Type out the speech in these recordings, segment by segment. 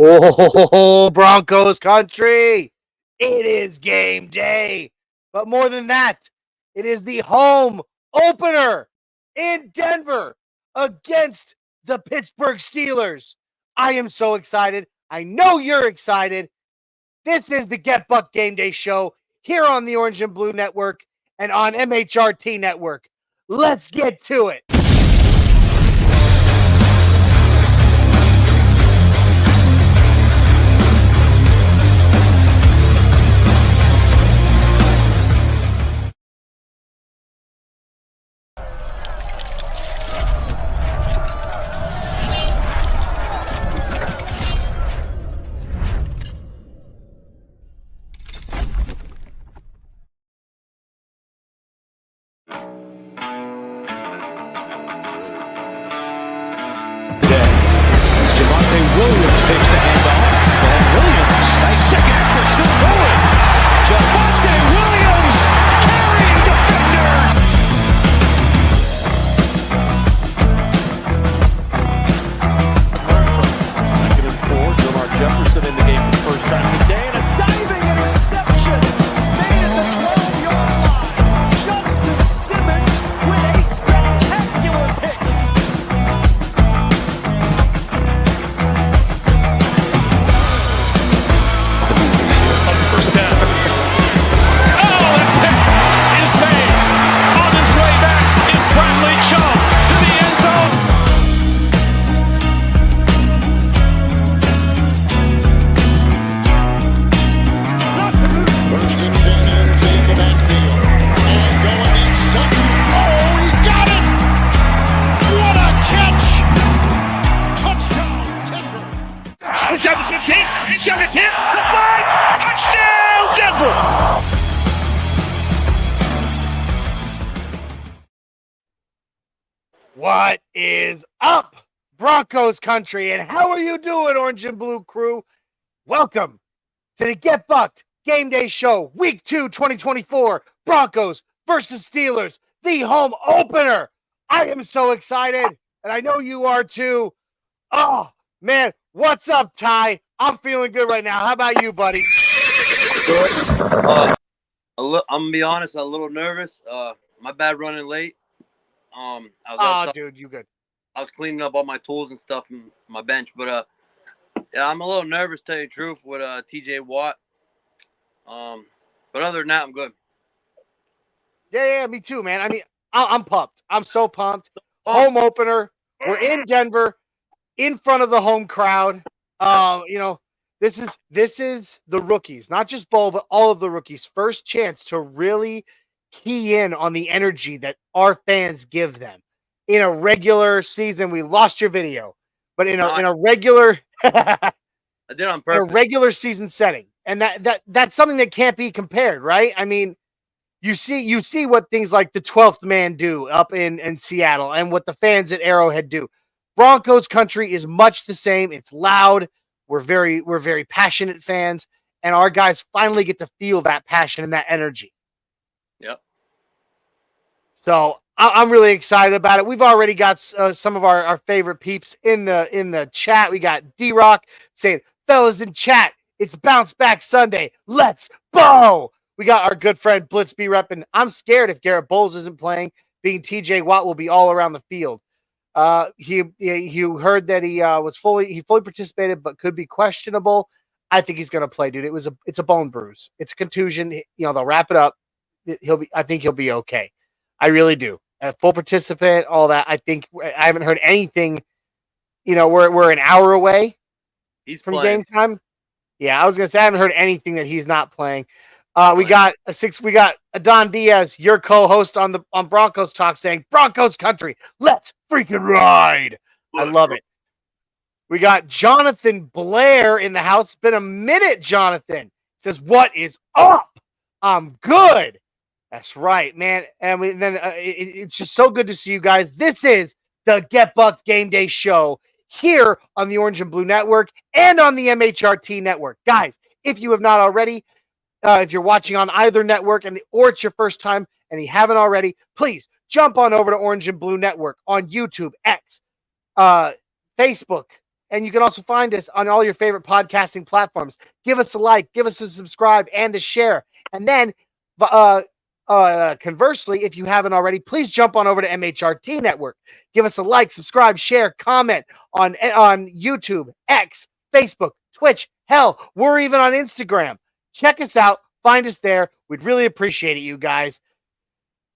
Oh, Broncos Country. It is game day. But more than that, it is the home opener in Denver against the Pittsburgh Steelers. I am so excited. I know you're excited. This is the Get Buck Game Day show here on the Orange and Blue Network and on MHRT Network. Let's get to it. Williams takes the handoff, and Williams, nice second effort, still going. Javonte Williams carrying defenders. Second and 4, Jamar Jefferson in the game for the first time today, and a diving interception made at the 12-yard line. Justin Simmons with a spectacular pick. Touchdown, Denver! What is up, Broncos Country? And how are you doing, Orange and Blue crew? Welcome to the Get Bucked Game Day Show, Week 2, 2024, Broncos versus Steelers, the home opener. I am so excited, and I know you are too. Oh, man, what's up, Ty? I'm feeling good right now. How about you, buddy? I'm gonna be honest, I'm a little nervous. My bad running late. Dude, you good? I was cleaning up all my tools and stuff in my bench, but yeah, I'm a little nervous, to tell you the truth, with TJ Watt. But other than that, I'm good. Yeah, me too, man. I mean, I'm pumped. I'm so pumped. Home opener. We're in Denver, in front of the home crowd. This is the rookies, not just Bo, but all of the rookies' first chance to really key in on the energy that our fans give them. In a regular season, we lost your video, but in a regular I did on purpose. in a regular season setting, and that's something that can't be compared, right? I mean, you see what things like the 12th man do up in Seattle, and what the fans at Arrowhead do. Broncos Country is much the same. It's loud. We're very passionate fans, and our guys finally get to feel that passion and that energy. Yep. So I'm really excited about it. We've already got some of our favorite peeps in the chat. We got D-Rock saying, "Fellas in chat, it's Bounce Back Sunday. Let's go." We got our good friend Blitz B repping. I'm scared if Garrett Bowles isn't playing, being TJ Watt will be all around the field. He heard that he fully participated, but could be questionable. I think he's going to play, dude. It's a bone bruise. It's a contusion. They'll wrap it up. I think he'll be okay. I really do. A full participant, all that. I haven't heard anything. We're an hour away from game time. Yeah, I was going to say I haven't heard anything that he's not playing. We got Adon Diaz, your co-host on Broncos Talk, saying Broncos Country, let's freaking ride. I love it. We got Jonathan Blair in the house. It's been a minute, Jonathan. Says, what is up? I'm good. That's right, man. And it's just so good to see you guys. This is the Get Bucked Game Day show here on the Orange and Blue Network and on the MHRT Network. Guys, if you have not already, if you're watching on either network or it's your first time and you haven't already, please jump on over to Orange and Blue Network on YouTube, X, Facebook, And you can also find us on all your favorite podcasting platforms. Give us a like, give us a subscribe, and a share. And then, conversely, if you haven't already, please jump on over to MHRT Network. Give us a like, subscribe, share, comment on YouTube, X, Facebook, Twitch. Hell, we're even on Instagram. Check us out. Find us there. We'd really appreciate it, you guys.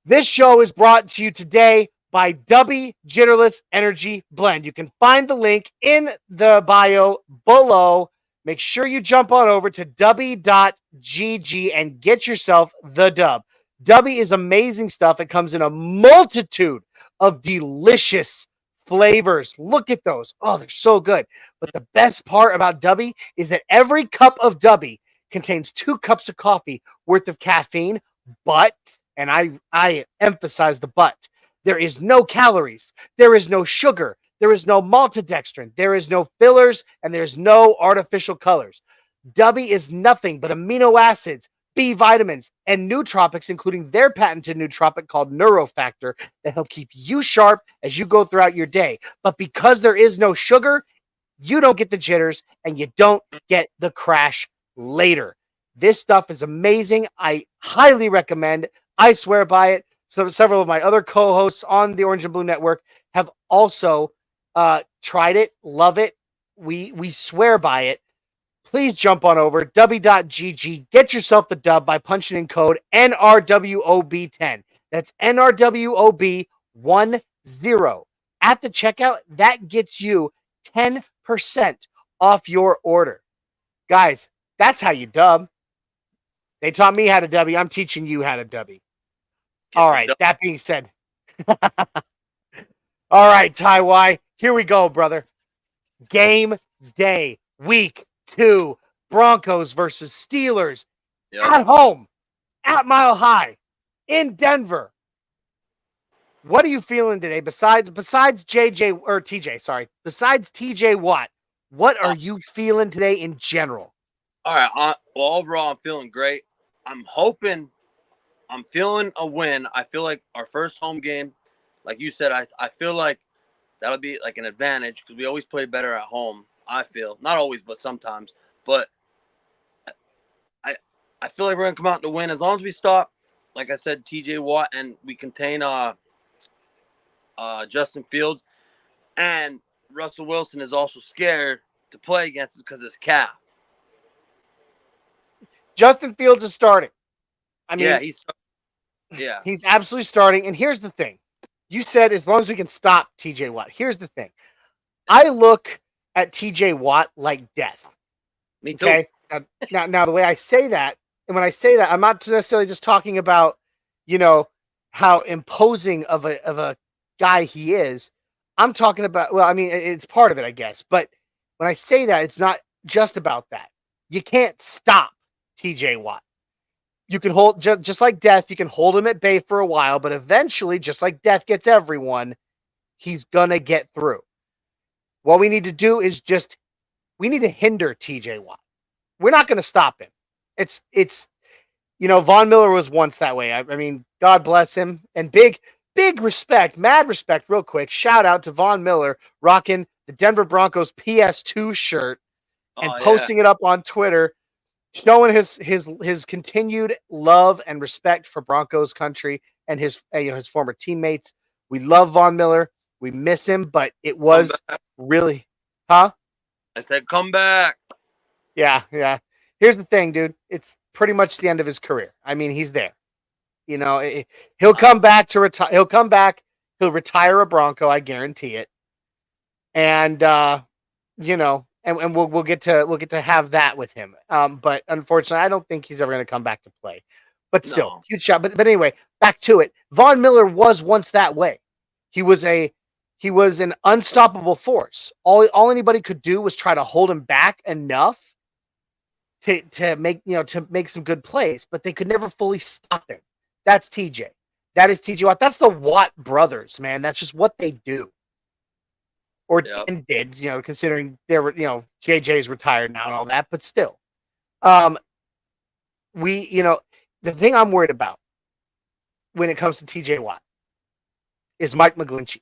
This show is brought to you today by Dubby Jitterless Energy Blend. You can find the link in the bio below. Make sure you jump on over to dubby.gg and get yourself the dub. Dubby is amazing stuff. It comes in a multitude of delicious flavors. Look at those. Oh, they're so good. But the best part about Dubby is that every cup of Dubby contains 2 cups of coffee worth of caffeine, but, and I emphasize the but, there is no calories, there is no sugar, there is no maltodextrin, there is no fillers, and there's no artificial colors. Dubby is nothing but amino acids, B vitamins, and nootropics, including their patented nootropic called Neurofactor, that help keep you sharp as you go throughout your day. But because there is no sugar, you don't get the jitters and you don't get the crash later. This stuff is amazing. I highly recommend. I swear by it. So several of my other co-hosts on the Orange and Blue Network have also tried it, love it. We swear by it. Please jump on over w.gg. Get yourself the dub by punching in code NRWOB10. That's NRWOB10 at the checkout. That gets you 10% off your order. Guys, that's how you dub. They taught me how to dubby. I'm teaching you how to dubby. All right, that being said. All right, Ty Y, here we go, brother. Game day, week 2, Broncos versus Steelers at home, at Mile High, in Denver. What are you feeling today? Besides TJ Watt, what are you feeling today in general? All right. Well, overall, I'm feeling great. I'm feeling a win. I feel like our first home game, like you said, I feel like that'll be like an advantage because we always play better at home. I feel, not always, but sometimes. But I feel like we're gonna come out to win as long as we stop, like I said, TJ Watt, and we contain Justin Fields. And Russell Wilson is also scared to play against us because his calf. Justin Fields is starting. I mean, he's absolutely starting. And here's the thing. You said as long as we can stop TJ Watt. Here's the thing. I look at TJ Watt like death. Me too. Okay. Now the way I say that, and when I say that, I'm not necessarily just talking about, how imposing of a guy he is. I'm talking about, well, I mean, it's part of it, I guess. But when I say that, it's not just about that. You can't stop TJ Watt. You can hold, just like death, you can hold him at bay for a while, but eventually, just like death gets everyone, he's going to get through. What we need to do is we need to hinder TJ Watt. We're not going to stop him. It's Von Miller was once that way. I mean, God bless him. And big respect, mad respect, real quick. Shout out to Von Miller rocking the Denver Broncos PS2 shirt and posting it up on Twitter, showing his continued love and respect for Broncos Country and his former teammates. We love Von Miller. We miss him, but it was really, huh? I said, come back. Yeah. Here's the thing, dude. It's pretty much the end of his career. I mean, he's there. He'll come back to retire. He'll come back. He'll retire a Bronco. I guarantee it. And and we'll get to have that with him. But unfortunately, I don't think he's ever going to come back to play. But still, huge shot. But anyway, back to it. Von Miller was once that way. He was an unstoppable force. All anybody could do was try to hold him back enough to make some good plays, but they could never fully stop him. That's TJ. That is TJ Watt. That's the Watt brothers, man. That's just what they do. Or did, considering they were, JJ's retired now and all that, but still. The thing I'm worried about when it comes to TJ Watt is Mike McGlinchey.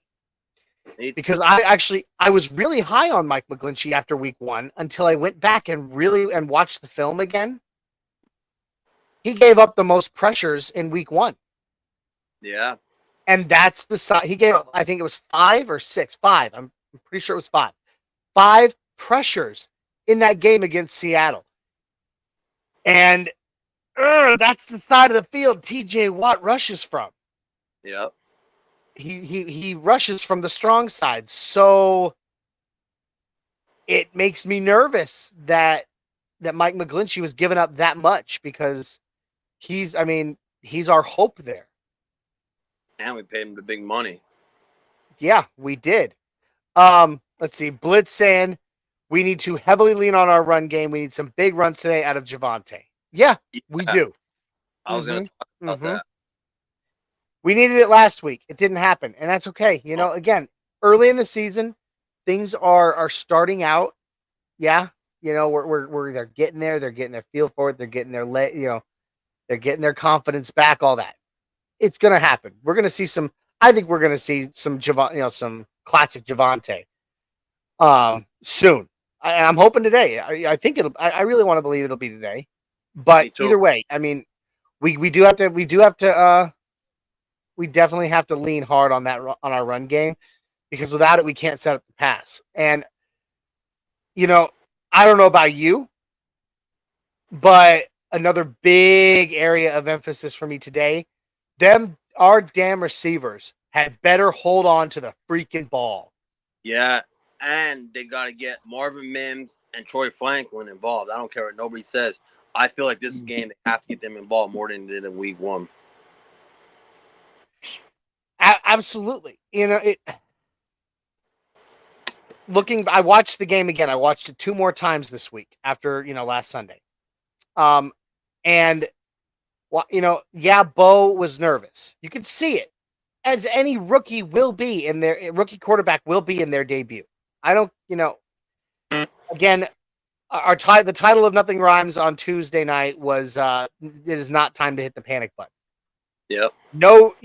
because I was really high on Mike McGlinchey after week 1 until I went back and watched the film again. He gave up the most pressures in week 1. Yeah. And that's the side he gave up. I think it was 5 or 6. 5. I'm pretty sure it was 5. 5 pressures in that game against Seattle. And that's the side of the field TJ Watt rushes from. Yep. He rushes from the strong side. So it makes me nervous that Mike McGlinchey was giving up that much, because he's our hope there. And we paid him the big money. Yeah, we did. Let's see. Blitz saying we need to heavily lean on our run game. We need some big runs today out of Javonte. Yeah, we do. I was going to talk about that. We needed it last week. It didn't happen, and that's okay. Again, early in the season, things are starting out. Yeah, they're getting there. They're getting their feel for it. They're getting they're getting their confidence back. All that. It's going to happen. We're going to see some. I think we're going to see some some classic Javonte soon. I'm hoping today. I think it'll. I really want to believe it'll be today. But either way, we definitely have to lean hard on our run game, because without it, we can't set up the pass. And I don't know about you, but another big area of emphasis for me today, our damn receivers had better hold on to the freaking ball. Yeah, and they got to get Marvin Mims and Troy Franklin involved. I don't care what nobody says. I feel like this game, they have to get them involved more than they did in week 1. Absolutely. I watched the game again. I watched it 2 more times this week after, last Sunday. And Bo was nervous. You could see it, as any rookie quarterback will be in their debut. I don't, again, the title of Nothing Rhymes on Tuesday night was, it is not time to hit the panic button. Yep. No,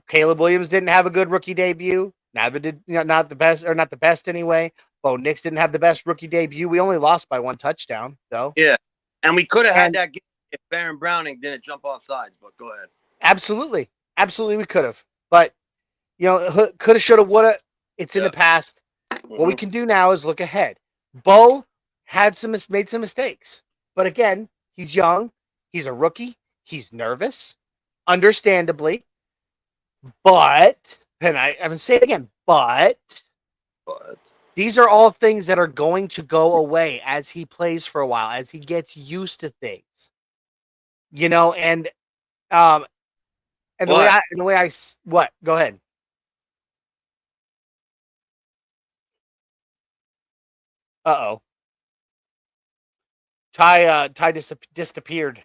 Caleb Williams didn't have a good rookie debut. Neither did, not the best anyway. Bo Nix didn't have the best rookie debut. We only lost by 1 touchdown, though. Yeah. And we could have had that game if Baron Browning didn't jump off sides, but go ahead. Absolutely. Absolutely, we could have. But, coulda, shoulda, woulda. It's in the past. What we can do now is look ahead. Bo made some mistakes. But again, he's young. He's a rookie. He's nervous, understandably. But, and I'm going to say it again, but these are all things that are going to go away as he plays for a while, as he gets used to things. And the way I what? Go ahead. Uh-oh. Ty disappeared.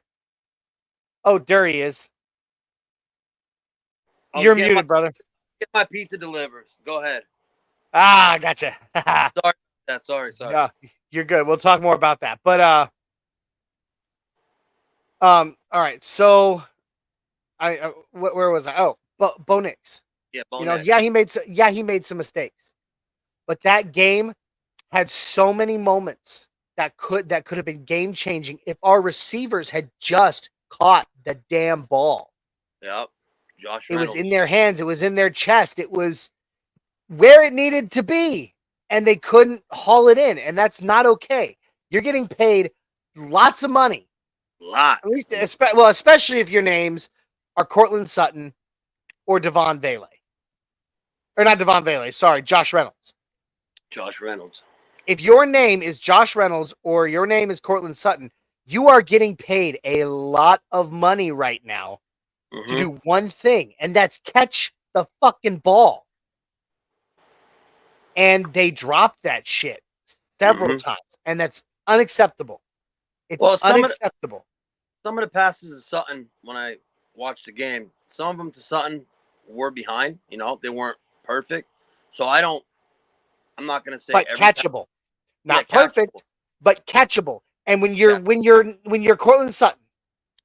Oh, there he is. You're muted, brother. Get my pizza delivers. Go ahead. Ah, gotcha. Sorry. No, you're good. We'll talk more about that. But all right. So where was I? Oh, Bo Nix. Yeah, Bo Nix. He made some mistakes. But that game had so many moments that could have been game changing if our receivers had just caught the damn ball. Yep. Josh Reynolds. It was in their hands. It was in their chest. It was where it needed to be, and they couldn't haul it in, and that's not okay. You're getting paid lots of money. Lots. At least, especially if your names are Cortland Sutton or Devon Vele. Or not Devon Vele, sorry, Josh Reynolds. Josh Reynolds. If your name is Josh Reynolds or your name is Cortland Sutton, you are getting paid a lot of money right now to do one thing, and that's catch the fucking ball. And they dropped that shit several times, and that's unacceptable. It's unacceptable. Some of the passes to Sutton, when I watched the game, some of them to Sutton were behind. They weren't perfect. So I'm not going to say. But catchable, not perfect, but catchable. And when you're Cortland Sutton,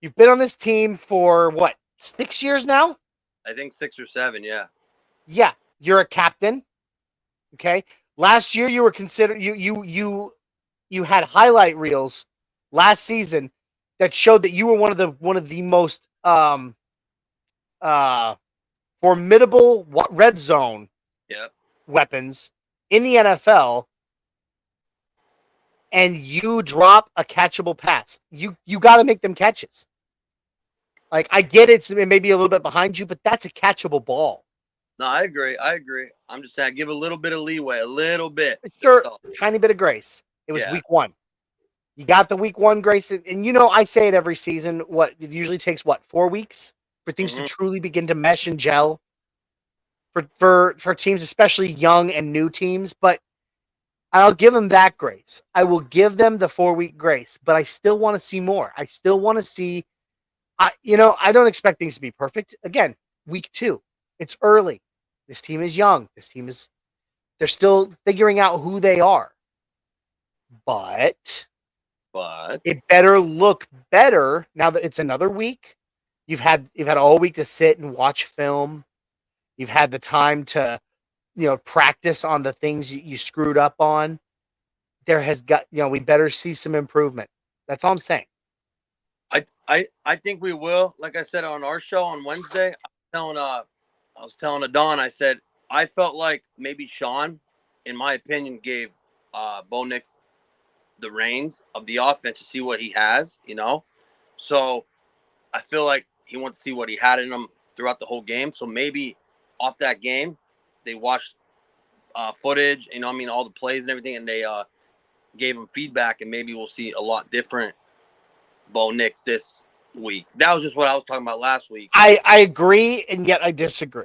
you've been on this team for what, 6 years now? I think 6 or 7. Yeah. Yeah. You're a captain. Okay. Last year you were considered you had highlight reels last season that showed that you were one of the most formidable red zone Yep. weapons in the NFL, and you drop a catchable pass. You got to make them catches. Like, I get it may be a little bit behind you, but that's a catchable ball. No, I agree. I'm just saying, give a little bit of leeway, a little bit. Sure, tiny bit of grace. It was week 1. You got the week 1 grace, and I say it every season. What it usually takes 4 weeks for things to truly begin to mesh and gel for teams, especially young and new teams. But I'll give them that grace. I will give them the 4-week grace, but I still want to see more. I still want to see. I don't expect things to be perfect. Again, week 2, it's early. This team is young. They're still figuring out who they are. But it better look better now that it's another week. You've had all week to sit and watch film. You've had the time to, practice on the things you screwed up on. We better see some improvement. That's all I'm saying. I think we will. Like I said on our show on Wednesday, I was telling Adon, I said I felt like maybe Sean, in my opinion, gave Bo Nix the reins of the offense to see what he has, So I feel like he wants to see what he had in him throughout the whole game. So maybe off that game, they watched footage, all the plays and everything, and they gave him feedback, and maybe we'll see a lot different Bo Nix this week. That was just what I was talking about last week. I agree, and yet I disagree.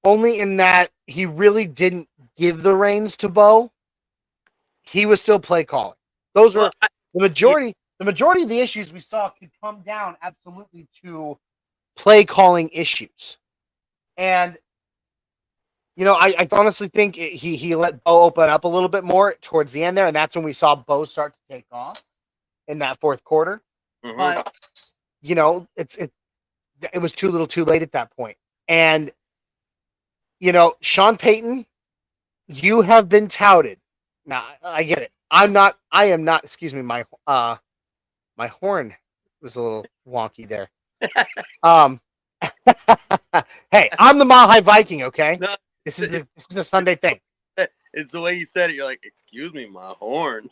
Only in that he really didn't give the reins to Bo. He was still play calling. Those were the majority. The majority of the issues we saw could come down absolutely to play calling issues. And, I honestly think he let Bo open up a little bit more towards the end there, and that's when we saw Bo start to take off in that fourth quarter. Mm-hmm. But, it was too little too late at that point. And, Sean Payton, you have been touted. Now, I get it. I am not, excuse me, my horn was a little wonky there. Hey, I'm the Mile High Viking, okay? No, this is a Sunday thing. It's the way you said it. You're like, excuse me, my horn.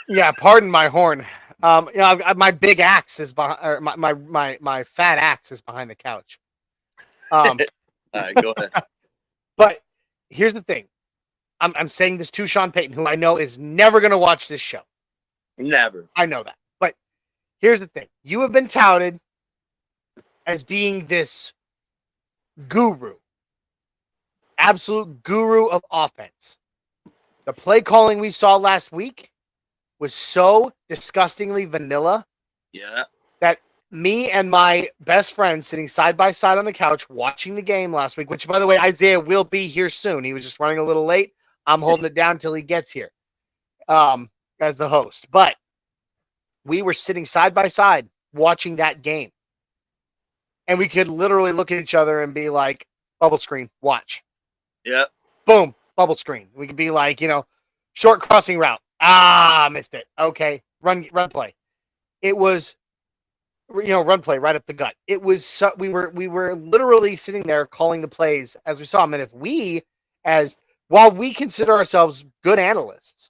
Yeah, pardon my horn. My big axe is behind, or my fat axe is behind the couch. All right, go ahead. But here's the thing. I'm saying this to Sean Payton, who I know is never going to watch this show. Never. I know that. But here's the thing. You have been touted as being this guru, absolute guru of offense. The play calling we saw last week was so disgustingly vanilla. Yeah. That me and my best friend sitting side by side on the couch watching the game last week, which, by the way, Isaiah will be here soon. He was just running a little late. I'm holding it down until he gets here as the host. But we were sitting side by side watching that game. And we could literally look at each other and be like, bubble screen, watch. Yep. Boom, bubble screen. We could be like, short crossing route. Missed it. Okay, run play. It was, run play right up the gut. It was, we were literally sitting there calling the plays as we saw them. And if while we consider ourselves good analysts,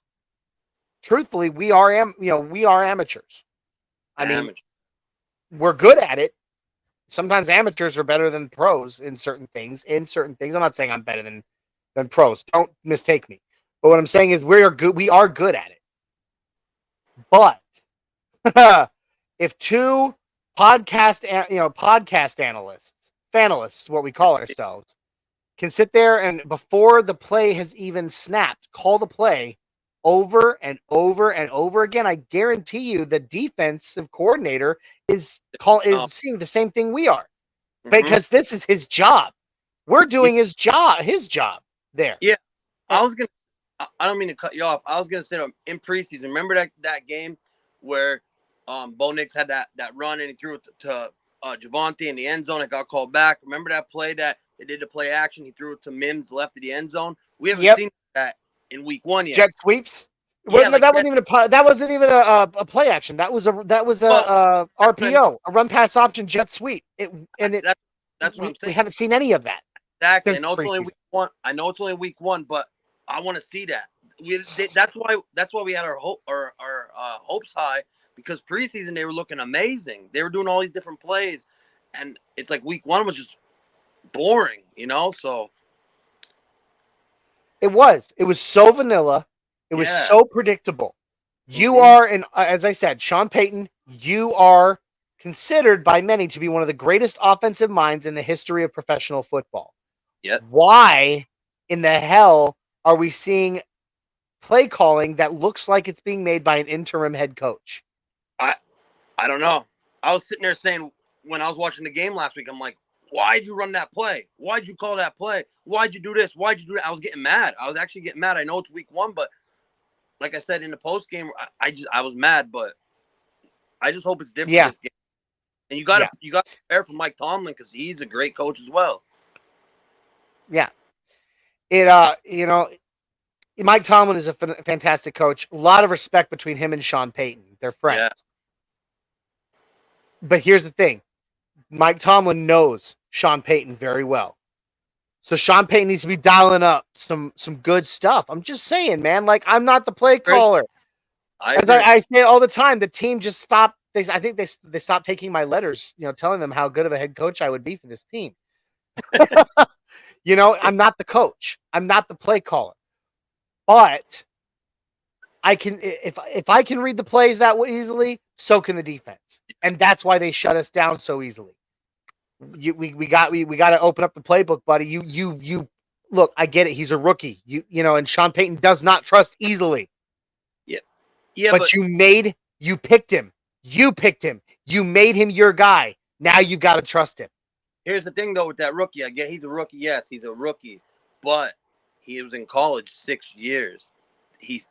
truthfully, we are amateurs. I mean, we're good at it. Sometimes amateurs are better than pros in certain things. I'm not saying I'm better than pros. Don't mistake me. But what I'm saying is we are good. We are good at it. But if two podcast analysts, fanalists, what we call ourselves, can sit there and before the play has even snapped, call the play over and over and over again, I guarantee you the defensive coordinator is seeing the same thing we are, because this is his job. We're doing his job there. Yeah. I don't mean to cut you off. I was going to say in preseason, remember that game where Bo Nix had that run and he threw it to Javonte in the end zone. It got called back. Remember that play that They did the play action. He threw it to Mims left of the end zone. We haven't Yep. seen that in week 1 yet. Jet sweeps. Yeah, Well, that wasn't even a play action. That was a RPO, a run pass option jet sweep. That's what I'm saying. We haven't seen any of that. Exactly. I know it's only week 1. I know it's only week 1, but I want to see that. That's why we had our hopes high, because preseason they were looking amazing. They were doing all these different plays, and it's like week 1 was just boring, So it was so vanilla. It was so predictable. You are, and as I said, Sean Payton, you are considered by many to be one of the greatest offensive minds in the history of professional football. Yep. Why in the hell are we seeing play calling that looks like it's being made by an interim head coach? I don't know. I was sitting there saying, when I was watching the game last week, I'm like, why'd you run that play? Why'd you call that play? Why'd you do this? Why'd you do that? I was getting mad. I was actually getting mad. I know it's week 1, but like I said in the post game, I was mad, but I just hope it's different this game. And you got to prepare for Mike Tomlin, because he's a great coach as well. Yeah. Mike Tomlin is a fantastic coach. A lot of respect between him and Sean Payton. They're friends. Yeah. But here's the thing. Mike Tomlin knows Sean Payton very well. So Sean Payton needs to be dialing up some good stuff. I'm just saying, man. Like, I'm not the play caller. I say it all the time. The team just stopped. I think they stopped taking my letters, telling them how good of a head coach I would be for this team. I'm not the coach. I'm not the play caller. But I can, if I can read the plays that easily, so can the defense, and that's why they shut us down so easily. We got to open up the playbook, buddy. You look. I get it. He's a rookie. And Sean Payton does not trust easily. Yeah. But you picked him. You picked him. You made him your guy. Now you got to trust him. Here's the thing, though, with that rookie. I get he's a rookie. Yes, he's a rookie, but he was in college 6 years.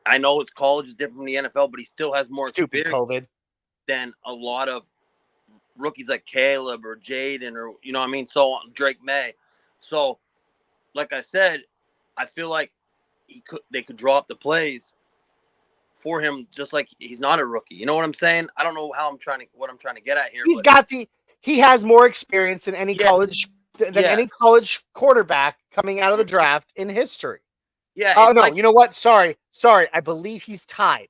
I know it's college is different from the NFL, but he still has more experience than a lot of rookies like Caleb or Jaden or so on, Drake May. So, like I said, I feel like they could draw up the plays for him, just like he's not a rookie. You know what I'm saying? I don't know what I'm trying to get at here. He has more experience than any college any college quarterback coming out of the draft in history. Yeah. Oh no, you know what? Sorry. I believe he's tied.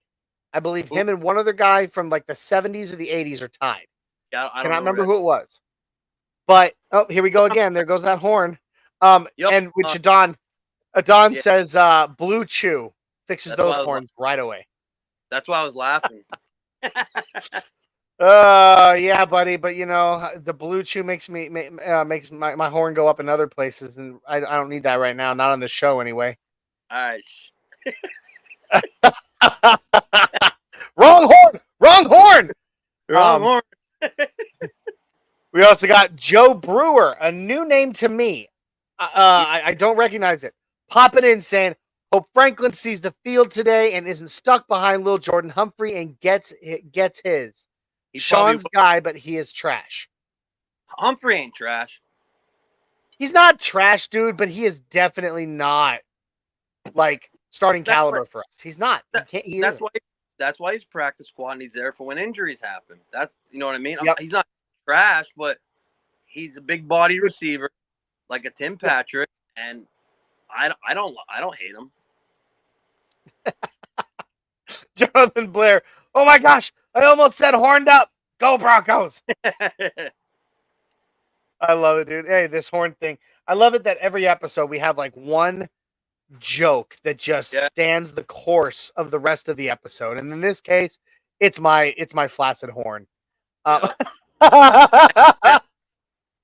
I believe him and one other guy from like the 70s or the 80s are tied. Yeah, I cannot remember who it was. But here we go again. There goes that horn. And which Adon says Blue Chew fixes those horns right away. That's why I was laughing. Yeah, buddy, but the Blue Chew makes my horn go up in other places, and I don't need that right now, not on the show anyway. All right. Wrong horn. We also got Joe Brewer, a new name to me. I don't recognize it. Popping in saying, hope Franklin sees the field today and isn't stuck behind Lil Jordan Humphrey and gets his. He's Sean's guy, but he is trash. Humphrey ain't trash. He's not trash, dude, but he is definitely not like starting caliber for us. He's not. That's why he's practice squad and he's there for when injuries happen. That's what I mean. Yep. He's not trash, but he's a big body receiver like a Tim Patrick, and I don't hate him. Jonathan Blair. Oh my gosh, I almost said horned up. Go Broncos. I love it, dude. Hey, this horn thing. I love it that every episode we have like one joke that just stands the course of the rest of the episode. And in this case, it's my flaccid horn.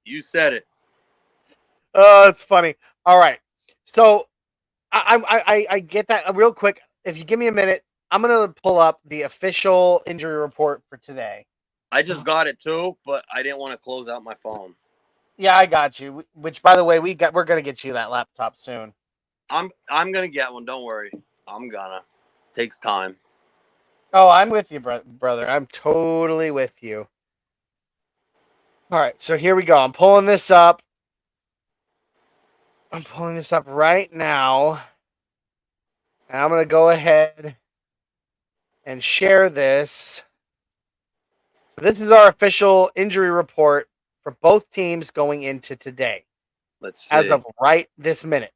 You said it. Oh, it's funny. All right. So I get that real quick. If you give me a minute, I'm going to pull up the official injury report for today. I just got it too, but I didn't want to close out my phone. Yeah, I got you. Which, by the way, we're going to get you that laptop soon. I'm going to get one. Don't worry. I'm gonna. Takes time. Oh, I'm with you, brother. I'm totally with you. All right, so here we go. I'm pulling this up. I'm pulling this up right now. And I'm going to go ahead and share this. So this is our official injury report for both teams going into today. Let's see. As of right this minute.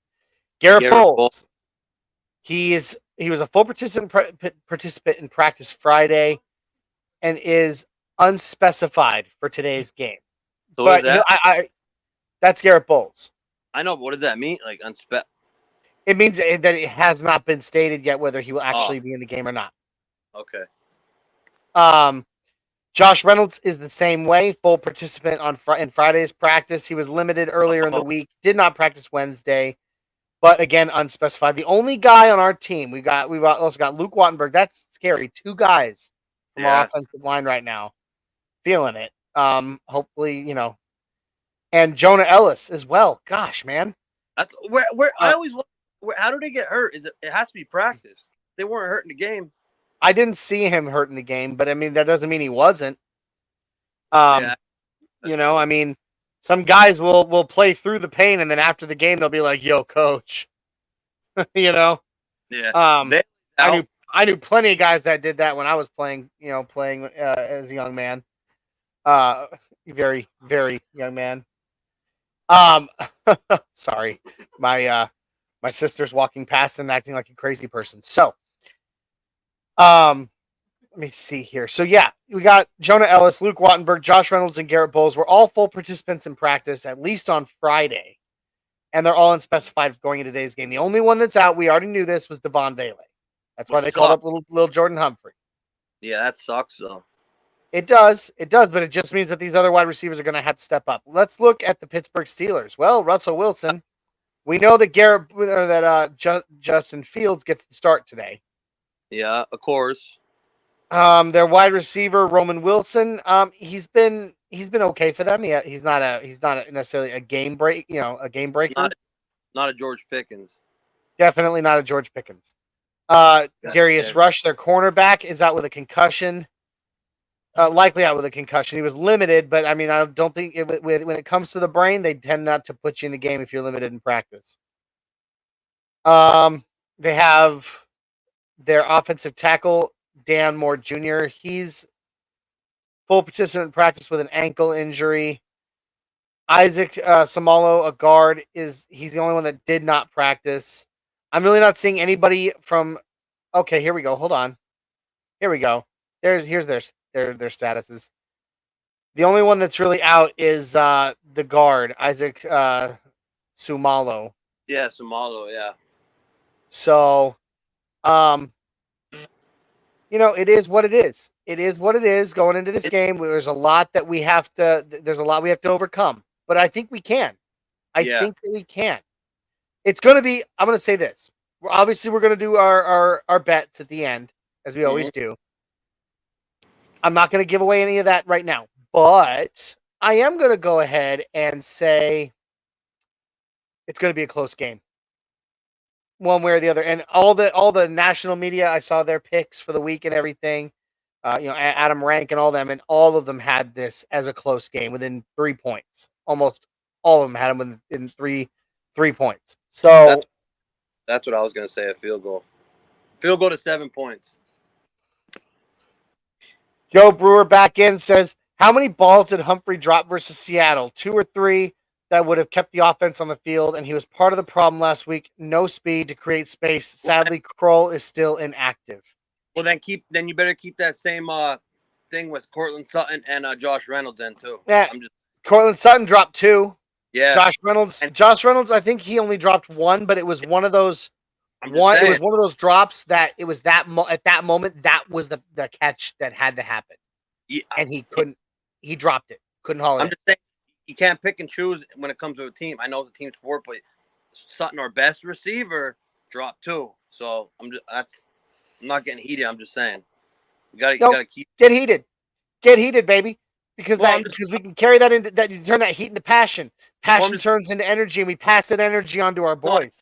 Garrett Bowles. Bowles. He was a full participant in practice Friday and is unspecified for today's game. So but that? That's Garrett Bowles. I know, but what does that mean? Like It means that it has not been stated yet whether he will actually be in the game or not. Okay. Josh Reynolds is the same way, full participant in Friday's practice. He was limited earlier in the week, did not practice Wednesday, but again unspecified. The only guy on our team we've also got Luke Wattenberg. That's scary. 2 guys from our offensive line right now, feeling it. Hopefully, and Jonah Ellis as well. Gosh, man, that's where I always. How do they get hurt? It has to be practice? They weren't hurt in the game. I didn't see him hurt in the game, but I mean that doesn't mean he wasn't. I mean, some guys will play through the pain, and then after the game they'll be like, "Yo, coach," Yeah. I knew plenty of guys that did that when I was playing as a young man. Very, very young man. Sorry, my sister's walking past and acting like a crazy person. So, let me see here. So yeah, we got Jonah Ellis, Luke Wattenberg, Josh Reynolds, and Garrett Bowles. We're all full participants in practice, at least on Friday, and they're all unspecified going into today's game. The only one that's out, we already knew this, was Devon Vele. That's why they called up little Jordan Humphrey. Yeah, that sucks though. It does, but it just means that these other wide receivers are going to have to step up. Let's look at the Pittsburgh Steelers. Well, Russell Wilson. We know that Justin Fields gets the start today. Yeah, of course. Their wide receiver Roman Wilson. He's been okay for them. He's not necessarily a game breaker. Not a George Pickens. Definitely not a George Pickens. Darius Rush, their cornerback, is out with a concussion. Likely out with a concussion. He was limited, but I mean, I don't think when it comes to the brain, they tend not to put you in the game if you're limited in practice. They have their offensive tackle Dan Moore Jr. He's full participant in practice with an ankle injury. Isaac Samalo, a guard, he's the only one that did not practice. I'm really not seeing anybody from. Okay, here we go. Hold on. Here we go. Here's their statuses. The only one that's really out is the guard, Isaac Sumalo. Yeah, Sumalo, yeah. So, it is what it is. It is what it is going into this game. There's a lot that we have to overcome, but I think we can. I think that we can. It's going to be, I'm going to say this. We're going to do our bets at the end, as we always do. I'm not going to give away any of that right now, but I am going to go ahead and say it's going to be a close game, one way or the other. And all the national media, I saw their picks for the week and everything. Adam Rank and all them, and all of them had this as a close game within 3 points. Almost all of them had them within three points. So that's what I was going to say. A field goal to 7 points. Joe Brewer back in says, how many balls did Humphrey drop versus Seattle? 2 or 3 that would have kept the offense on the field, and he was part of the problem last week. No speed to create space. Sadly, Kroll is still inactive. Well, then you better keep that same thing with Cortland Sutton and Josh Reynolds in too. Yeah, Cortland Sutton dropped 2. Yeah. Josh Reynolds, I think he only dropped 1, but it was one of those. It was one of those drops that it was at that moment that was the catch that had to happen. Yeah. And he couldn't. He dropped it. Couldn't haul it. I'm just saying you can't pick and choose when it comes to a team. I know the team sport, but Sutton, our best receiver, dropped 2. So I'm not getting heated. I'm just saying you gotta get heated, baby. Because we can carry that into that. You turn that heat into passion. Passion turns into energy, and we pass that energy on to our boys.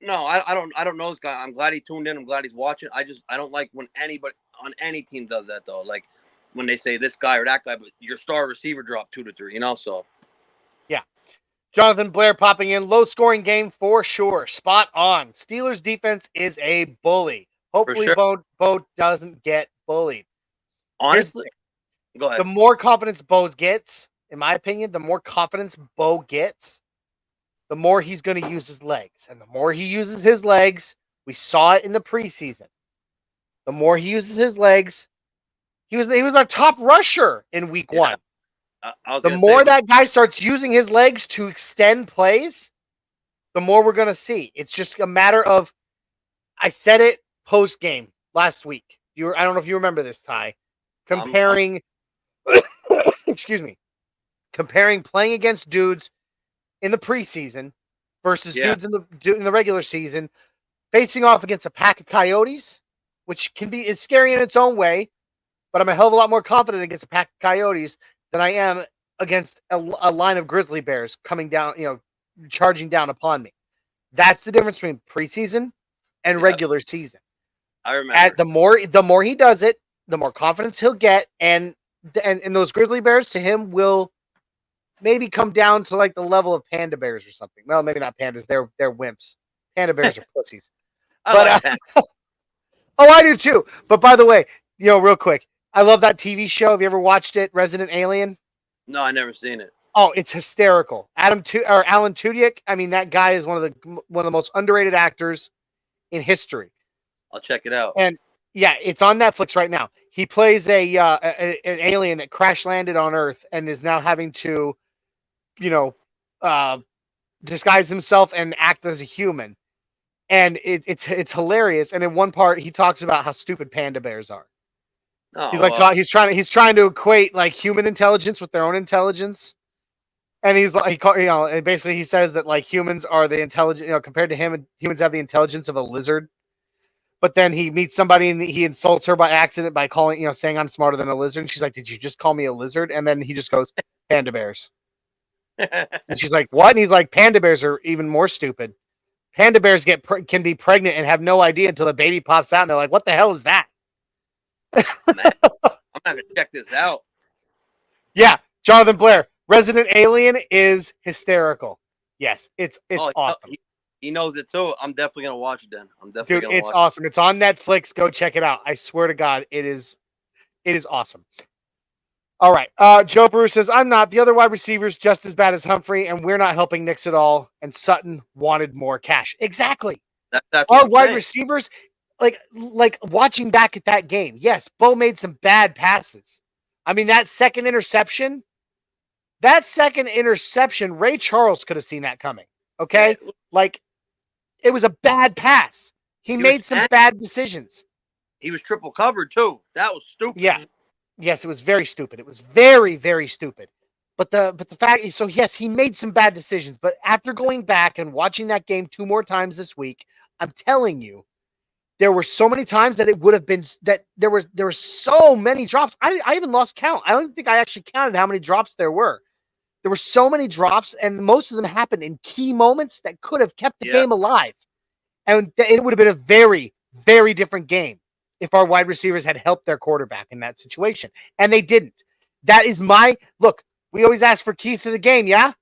No, I don't know this guy. I'm glad he tuned in. I'm glad he's watching. I don't like when anybody on any team does that though. Like when they say this guy or that guy, but your star receiver dropped 2 to 3. So. Yeah. Jonathan Blair popping in. Low scoring game for sure. Spot on. Steelers defense is a bully. Hopefully sure. Bo doesn't get bullied. Honestly, go ahead. The more confidence Bo gets, in my opinion, the more confidence Bo gets, the more he's going to use his legs. And the more he uses his legs, we saw it in the preseason. The more he uses his legs, he was our top rusher in week 1. The more that guy starts using his legs to extend plays, the more we're going to see. It's just a matter of, I said it post game last week. I don't know if you remember this, Ty, comparing, excuse me, comparing playing against dudes in the preseason versus dudes in the regular season, facing off against a pack of coyotes, which is scary in its own way, but I'm a hell of a lot more confident against a pack of coyotes than I am against a line of grizzly bears coming down, charging down upon me. That's the difference between preseason and regular season. I remember. The more he does it, the more confidence he'll get, and those grizzly bears to him will maybe come down to like the level of panda bears or something. Well, maybe not pandas; they're wimps. Panda bears are pussies. Oh, I do too. But by the way, real quick, I love that TV show. Have you ever watched it, Resident Alien? No, I never seen it. Oh, it's hysterical. Alan Tudyk. I mean, that guy is one of the most underrated actors in history. I'll check it out. And yeah, it's on Netflix right now. He plays an alien that crash landed on Earth and is now having to, disguise himself and act as a human. And it's hilarious. And in one part, he talks about how stupid panda bears are. Oh, he's trying to equate like human intelligence with their own intelligence. And he's like, and basically he says that like humans are the intelligent, compared to him, humans have the intelligence of a lizard. But then he meets somebody and he insults her by accident by calling, saying I'm smarter than a lizard. And she's like, did you just call me a lizard? And then he just goes, panda bears. And she's like, what? And he's like, panda bears are even more stupid. Panda bears can be pregnant and have no idea until the baby pops out. And they're like, what the hell is that? Man, I'm going to have to check this out. Yeah. Jonathan Blair, Resident Alien is hysterical. Yes. It's awesome. He knows it too. I'm definitely gonna watch it then. It's awesome. It's on Netflix. Go check it out. I swear to God, it is awesome. All right. Joe Bruce says, I'm not. The other wide receivers just as bad as Humphrey, and we're not helping Nix at all. And Sutton wanted more cash. Exactly. That's our wide receivers, like watching back at that game. Yes, Bo made some bad passes. I mean, that second interception, Ray Charles could have seen that coming. Okay, like. It was a bad pass. He made some bad decisions. He was triple covered too. That was stupid. Yeah. Yes, it was very stupid. It was very, very stupid. But the fact is, so yes, he made some bad decisions. But after going back and watching that game 2 more times this week, I'm telling you, there were so many times that it would have been that there were so many drops. I even lost count. I don't think I actually counted how many drops there were. There were so many drops, and most of them happened in key moments that could have kept the game alive. And it would have been a very, very different game if our wide receivers had helped their quarterback in that situation. And they didn't. That is look, we always ask for keys to the game, yeah?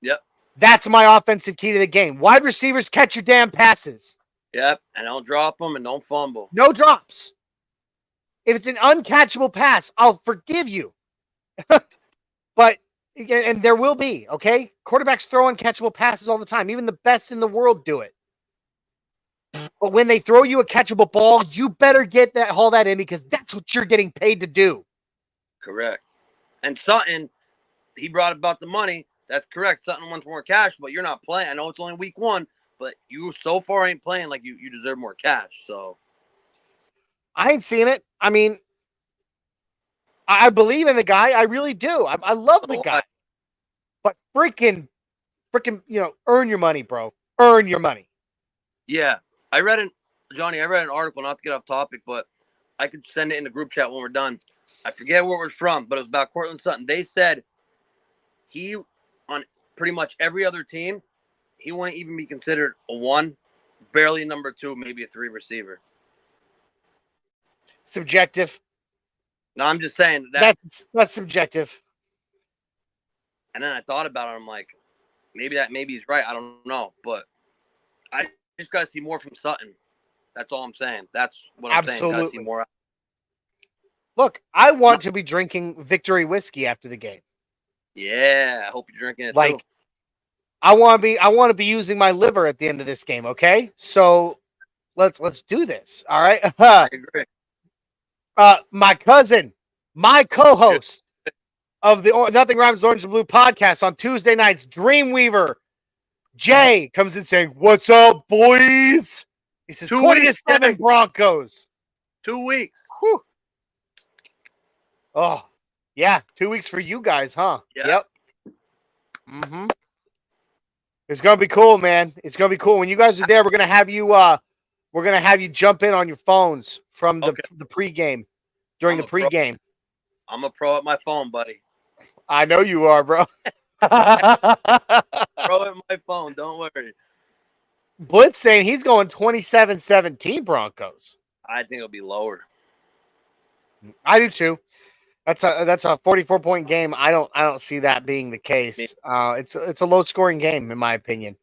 Yep. That's my offensive key to the game. Wide receivers, catch your damn passes. Yep, and don't drop them and don't fumble. No drops. If it's an uncatchable pass, I'll forgive you. But and there will be, okay? Quarterbacks throw uncatchable passes all the time. Even the best in the world do it. But when they throw you a catchable ball, you better haul that in because that's what you're getting paid to do. Correct. And Sutton, he brought about the money. That's correct. Sutton wants more cash, but you're not playing. I know it's only week 1, but you so far ain't playing like you deserve more cash. So I ain't seen it. I mean, I believe in the guy. I really do. I love the guy. But freaking, earn your money, bro. Earn your money. Yeah. I read an article, not to get off topic, but I could send it in the group chat when we're done. I forget where it was from, but it was about Cortland Sutton. They said he, on pretty much every other team, he wouldn't even be considered a 1, barely number 2, maybe a 3 receiver. Subjective. No, I'm just saying that's subjective. And then I thought about it. I'm like, maybe he's right. I don't know, but I just got to see more from Sutton. That's all I'm saying. That's what I'm saying. Got to see Absolutely. more. Look, I want to be drinking Victory whiskey after the game. Yeah, I hope you're drinking it Like, too. I want to be using my liver at the end of this game. Okay, so let's do this. All right. I agree. My cousin, my co-host of the Nothing Rhymes Orange and Blue podcast on Tuesday nights, Dreamweaver Jay comes in saying, "What's up, boys?" He says, 20-7 Broncos. 2 weeks. Whew. Oh, yeah. 2 weeks for you guys, huh? Yeah. Yep. Mm-hmm. It's gonna be cool, man. It's gonna be cool. When you guys are there, we're gonna have you jump in on your phones from the pregame during the pregame. I'm a pro at my phone, buddy. I know you are, bro. Pro at my phone. Don't worry. Blitz saying he's going 27-17 Broncos. I think it'll be lower. I do too. That's a 44-point game. I don't see that being the case. It's a low scoring game in my opinion.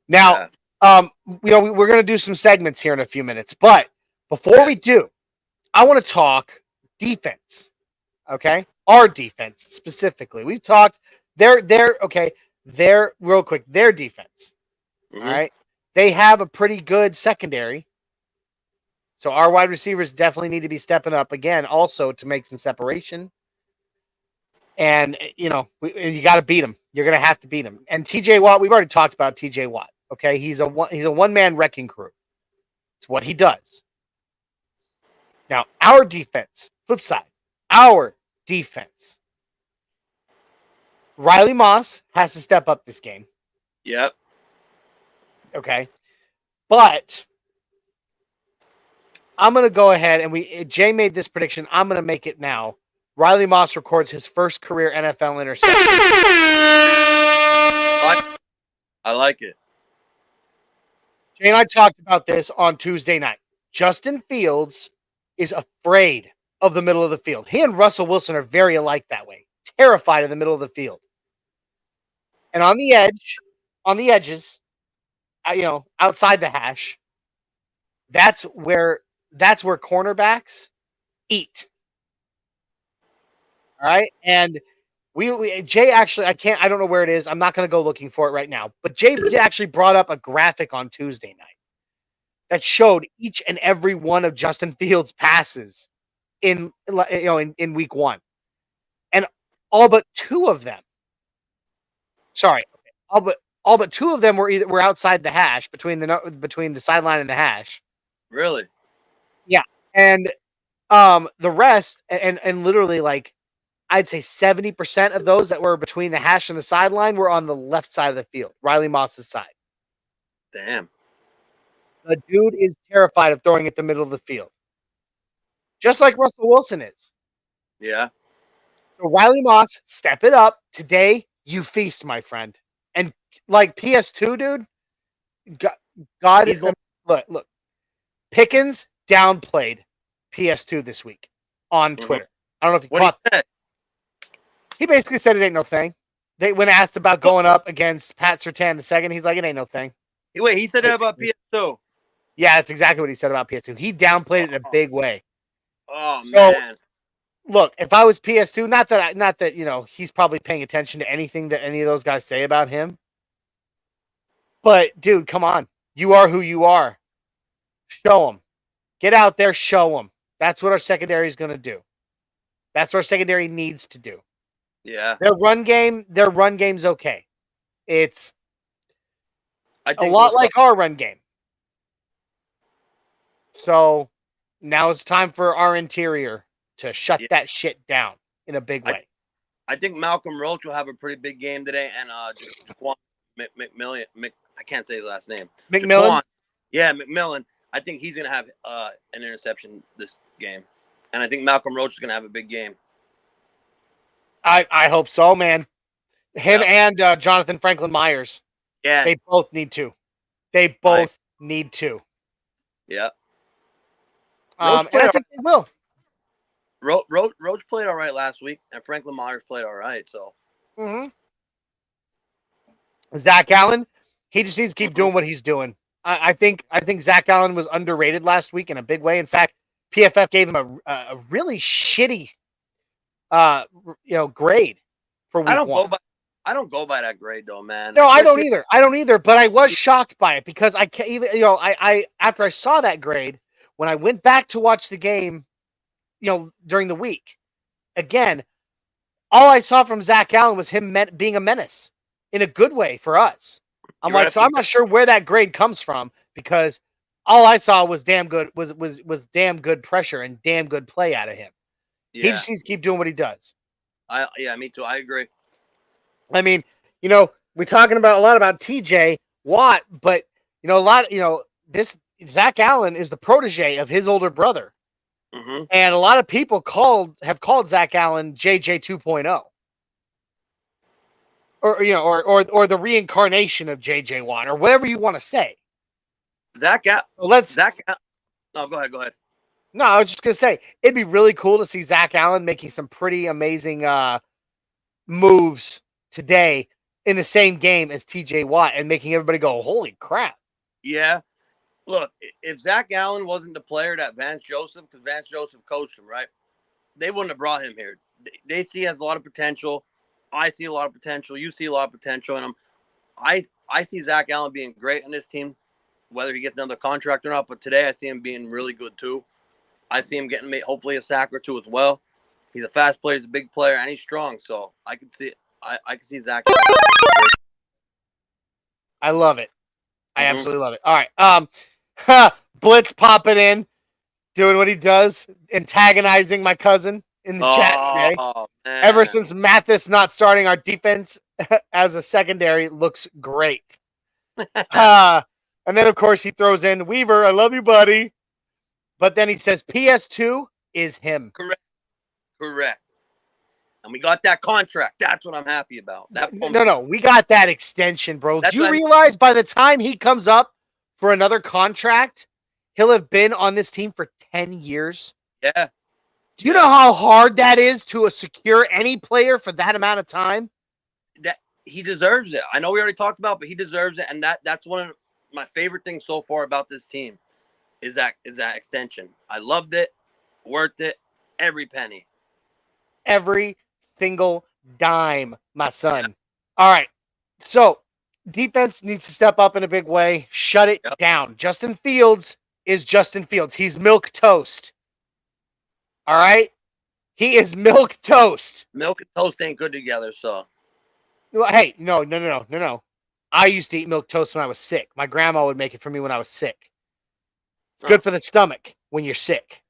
Now, we're gonna do some segments here in a few minutes, but before we do, I want to talk defense. Okay, our defense specifically. We've talked their real quick. Their defense. Mhm. All right, they have a pretty good secondary. So our wide receivers definitely need to be stepping up again, also to make some separation. And you got to beat them. You're going to have to beat them. And TJ Watt, we've already talked about TJ Watt. Okay, he's a one-man wrecking crew. It's what he does. Now our defense, flip side, our defense. Riley Moss has to step up this game. Yep. Okay, but I'm going to go ahead and Jay made this prediction. I'm going to make it now. Riley Moss records his first career NFL interception. I like it. Jay and I talked about this on Tuesday night. Justin Fields is afraid of the middle of the field. He and Russell Wilson are very alike that way. Terrified of the middle of the field. And on the edges, outside the hash, that's where cornerbacks eat. All right. And Jay actually, I don't know where it is. I'm not going to go looking for it right now. But Jay actually brought up a graphic on Tuesday night that showed each and every one of Justin Fields' passes in week one. And all but two of them. Sorry. All but two of them were outside the hash between the sideline and the hash. Really? Yeah. And the rest and literally like I'd say 70% of those that were between the hash and the sideline were on the left side of the field, Riley Moss's side. Damn. The dude is terrified of throwing at the middle of the field. Just like Russell Wilson is. Yeah. So Riley Moss, step it up. Today, you feast, my friend. And like PS2, dude, God is look. Pickens downplayed PS2 this week on Twitter. I don't know if you caught that. He basically said it ain't no thing. When asked about going up against Pat Surtain II, he's like, it ain't no thing. Wait, he said that about PS2? Yeah, that's exactly what he said about PS2. He downplayed it in a big way. Oh, man. Look, if I was PS2, not that he's probably paying attention to anything that any of those guys say about him. But, dude, come on. You are who you are. Show them. Get out there, show them. That's what our secondary is going to do. That's what our secondary needs to do. Yeah. Their run game's okay. It's a lot like our run game. So now it's time for our interior to shut that shit down in a big way. I think Malcolm Roach will have a pretty big game today, and Jaquan McMillan. I can't say his last name. McMillan. Jaquan, yeah, McMillan. I think he's gonna have an interception this game, and I think Malcolm Roach is gonna have a big game. I hope so, man. Him and Jonathan Franklin Myers. Yeah, they both need to. They both need to. Yeah. And I think they will. Roach played all right last week, and Franklin Myers played all right. So. Mm-hmm. Zach Allen, he just needs to keep doing what he's doing. I think Zach Allen was underrated last week in a big way. In fact, PFF gave him a really shitty grade for week one. I don't go by that grade though, man. No, I don't either. I don't either. But I was shocked by it because I can't even. I after I saw that grade, when I went back to watch the game, during the week, again, all I saw from Zach Allen was him being a menace in a good way for us. I'm like, so I'm not sure where that grade comes from because all I saw was damn good was damn good pressure and damn good play out of him. Yeah. He just needs to keep doing what he does. Me too. I agree. I mean, we're talking about a lot about TJ Watt, but this Zach Allen is the protege of his older brother. Mm-hmm. And a lot of people have called Zach Allen JJ 2.0. Or the reincarnation of JJ Watt, or whatever you want to say. No, go ahead. No, I was just gonna say it'd be really cool to see Zach Allen making some pretty amazing moves today in the same game as TJ Watt and making everybody go, holy crap. Yeah. Look, if Zach Allen wasn't the player that Vance Joseph, because Vance Joseph coached him, right? They wouldn't have brought him here. They see he has a lot of potential. I see a lot of potential. You see a lot of potential in him. I see Zach Allen being great on this team, whether he gets another contract or not. But today I see him being really good too. I see him getting hopefully a sack or two as well. He's a fast player, he's a big player, and he's strong. So I can see Zach Allen. I love it. I absolutely love it. All right. Blitz popping in, doing what he does, antagonizing my cousin in the chat today. Man. Ever since Mathis not starting, our defense as a secondary looks great. And then, of course, he throws in Weaver. I love you, buddy. But then he says PS2 is him. Correct. And we got that contract. That's what I'm happy about. No. We got that extension, bro. Do you realize by the time he comes up for another contract, he'll have been on this team for 10 years? Yeah. Do you know how hard that is to secure any player for that amount of time? That he deserves it. I know we already talked about, but he deserves it. And that's one of my favorite things so far about this team is that extension. I loved it, worth it, every penny. Every single dime, my son. Yeah. All right. So defense needs to step up in a big way. Shut it down. Justin Fields is Justin Fields. He's milk toast. All right? He is milk toast. Milk and toast ain't good together, so. Hey, no. I used to eat milk toast when I was sick. My grandma would make it for me when I was sick. It's good for the stomach when you're sick.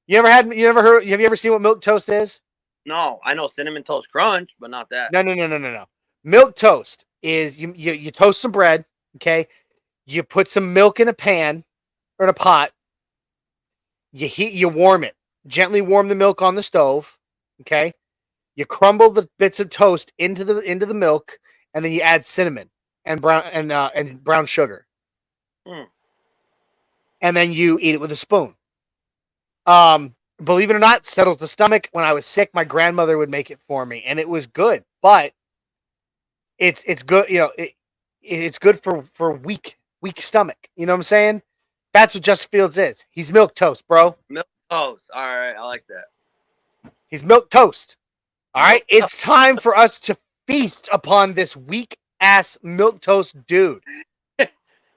Have you ever seen what milk toast is? No, I know Cinnamon Toast Crunch, but not that. No. Milk toast is you toast some bread, okay? You put some milk in a pan or in a pot. You warm it. Gently warm the milk on the stove, okay? You crumble the bits of toast into the milk, and then you add cinnamon and brown sugar. And then you eat it with a spoon. Believe it or not, settles the stomach. When I was sick, my grandmother would make it for me, and it was good. But it's good, it's good for weak stomach. You know what I'm saying? That's what Justin Fields is. He's milk toast, bro. Milk toast. All right, I like that. He's milk toast. All right, it's time for us to feast upon this weak ass milk toast dude.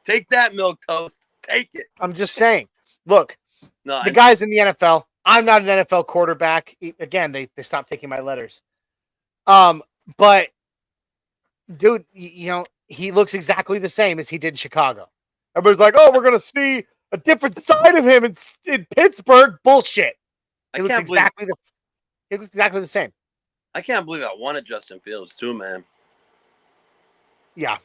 Take that, milk toast. Take it. I'm just saying. Look, the guy's in the NFL. I'm not an NFL quarterback. Again, they stopped taking my letters. But dude, he looks exactly the same as he did in Chicago. Everybody's like, "Oh, we're gonna see a different side of him in Pittsburgh." Bullshit. He looks exactly the same. I can't believe I wanted Justin Fields too, man. Yeah.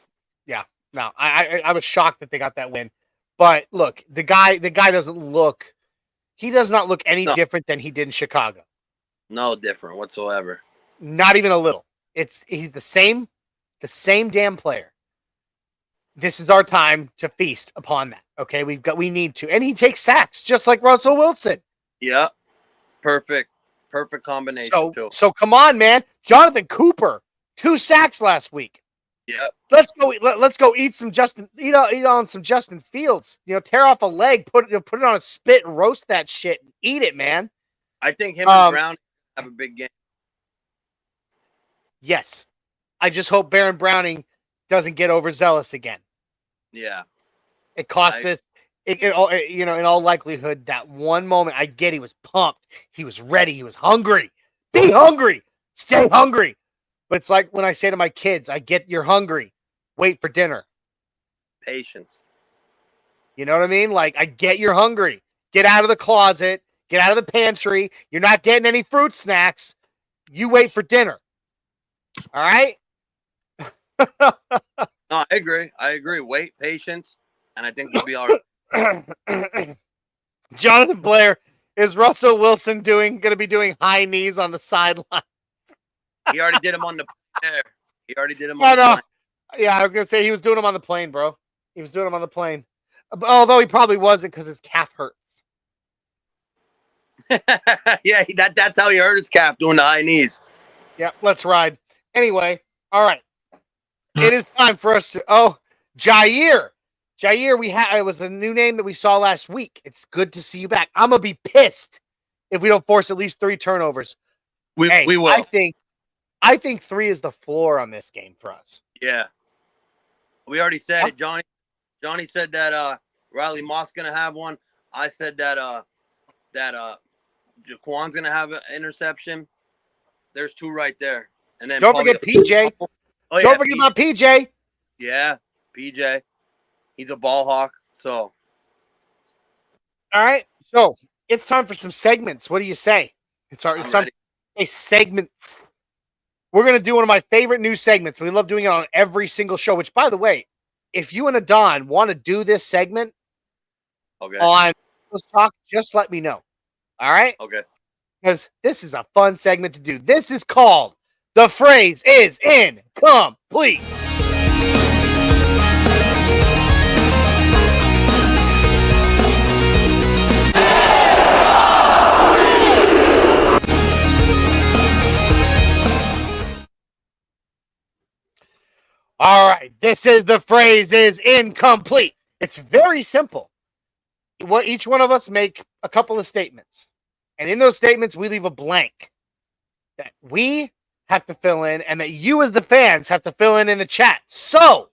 No, I was shocked that they got that win. But look, the guy doesn't look. He does not look any different than he did in Chicago. No different whatsoever. Not even a little. He's the same damn player. This is our time to feast upon that. Okay, we need to, and he takes sacks just like Russell Wilson. Yeah, perfect combination. So come on, man, Jonathan Cooper, 2 sacks last week. Yep. Let's go eat on some Justin Fields. Tear off a leg, put it on a spit, and roast that shit, and eat it, man. I think him and Brown have a big game. Yes, I just hope Baron Browning doesn't get overzealous again. Yeah, it cost us. In all likelihood, that one moment, I get he was pumped, he was ready, he was hungry. Be hungry, stay hungry. But it's like when I say to my kids, I get you're hungry, wait for dinner. Patience. You know what I mean? Like, I get you're hungry. Get out of the closet, get out of the pantry. You're not getting any fruit snacks. You wait for dinner. All right? No, I agree. Wait, patience, and I think we'll be all right. Jonathan Blair, is Russell Wilson going to be doing high knees on the sideline? He already did them on the plane. He already did them on the plane. Yeah, I was going to say he was doing them on the plane, bro. He was doing them on the plane. Although he probably wasn't because his calf hurts. Yeah, that's how he hurt his calf, doing the high knees. Yeah, let's ride. Anyway, all right. It is time for us to... Oh, Jair. Jair, it was a new name that we saw last week. It's good to see you back. I'm going to be pissed if we don't force at least 3 turnovers. We will. I think 3 is the floor on this game for us. Yeah. We already said it. Johnny said that Riley Moss going to have one. I said that Jaquan's going to have an interception. There's 2 right there. And then don't forget PJ. Oh, don't forget about PJ. Yeah, PJ. He's a ball hawk. So. All right. So it's time for some segments. What do you say? It's time for segments. We're going to do one of my favorite new segments. We love doing it on every single show, which, by the way, if you and Adon want to do this segment on Talk, just let me know. All right? Okay. Because this is a fun segment to do. This is called The Phrase is In-Com-Plete. All right, the phrase is incomplete. It's very simple. Each one of us make a couple of statements. And in those statements, we leave a blank that we have to fill in and that you as the fans have to fill in the chat. So,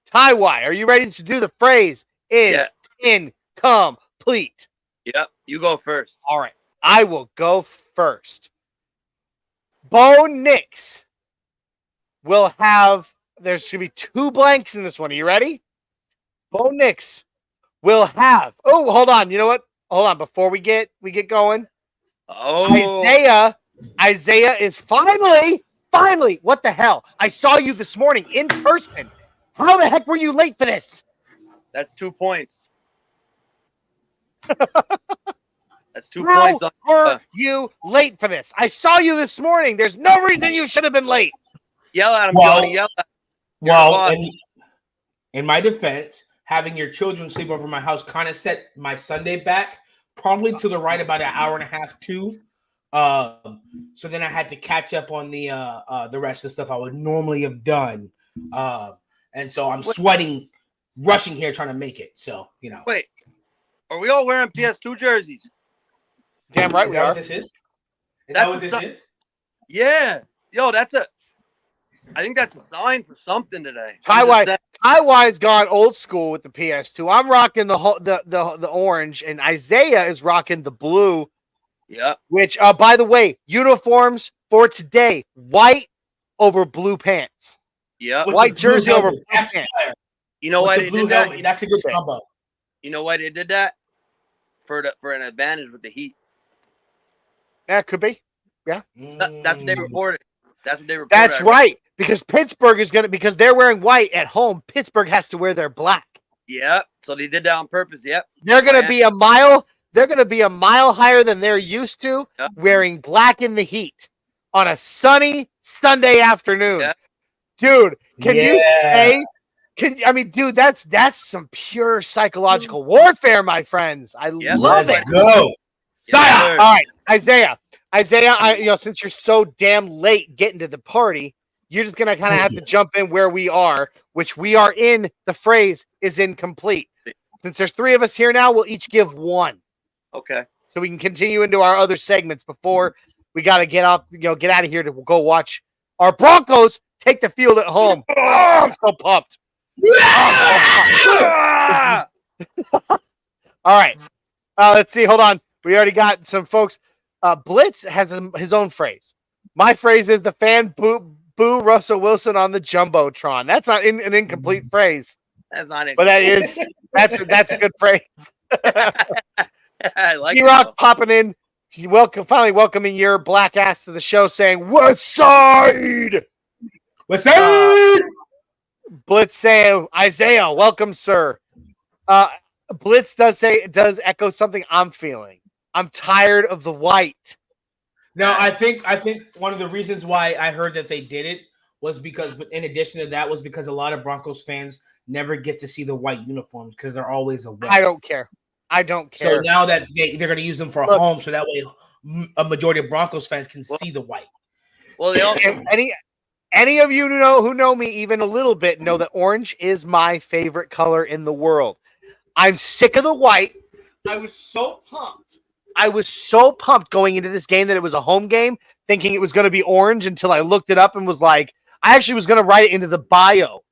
Ty, are you ready to do the phrase is incomplete? Yep, you go first. All right, I will go first. Bo Nix will have, there's going to be 2 blanks in this one. Are you ready? Bo Nix will have, hold on. You know what? Hold on. Before we get going. Isaiah is finally, what the hell? I saw you this morning in person. How the heck were you late for this? That's 2 points. That's 2 points. How were you late for this? I saw you this morning. There's no reason you should have been late. Yell at him, Johnny. Yell at him. Well, in my defense, having your children sleep over my house kind of set my Sunday back, probably to the right about an hour and a half, 2. So then I had to catch up on the rest of the stuff I would normally have done. And so I'm sweating, rushing here, trying to make it. So, Wait, are we all wearing PS2 jerseys? Damn right we are. What this is? Is that what this is? Yeah. Yo, I think that's a sign for something today. Ty's gone old school with the PS2. I'm rocking the orange, and Isaiah is rocking the blue. Yeah. Which, by the way, uniforms for today: white over blue pants. Yeah. White jersey over blue pants. You know why they did that? That's a good combo. You know why they did that? For an advantage with the heat. Yeah, could be. Yeah. That's what they reported. That's right. Because Pittsburgh because they're wearing white at home, Pittsburgh has to wear their black. Yep. So they did that on purpose. Yep. They're going to be a mile higher than they're used to, wearing black in the heat on a sunny Sunday afternoon. Yep. Dude, you say dude, that's some pure psychological warfare, my friends. I love it. Let's go. Yes, all right, Isaiah, since you're so damn late getting to the party, You're just gonna kind of have to jump in where we are, which we are in. The phrase is incomplete. Since there's 3 of us here now, we'll each give one, Okay. so we can continue into our other segments before we got to get out of here to go watch our Broncos take the field at home. Oh, I'm so pumped. All right. Let's see. Hold on. We already got some folks. Blitz has his own phrase. My phrase is the fan boo Russell Wilson on the Jumbotron. That's not an incomplete phrase. That's not it. But that's a good phrase. I like D-Rock popping in. Finally welcoming your black ass to the show, saying West Side. West Side. Blitz saying Isaiah, welcome, sir. Blitz does echo something I'm feeling. I'm tired of the white. No, I think one of the reasons why I heard that they did it was because, in addition to that, was because a lot of Broncos fans never get to see the white uniforms because they're always away. I don't care. So now that they're going to use them for home, so that way a majority of Broncos fans can see the white. Well, they also any of you who know me even a little bit know that orange is my favorite color in the world. I'm sick of the white. I was so pumped going into this game that it was a home game, thinking it was going to be orange until I looked it up and was like, I actually was going to write it into the bio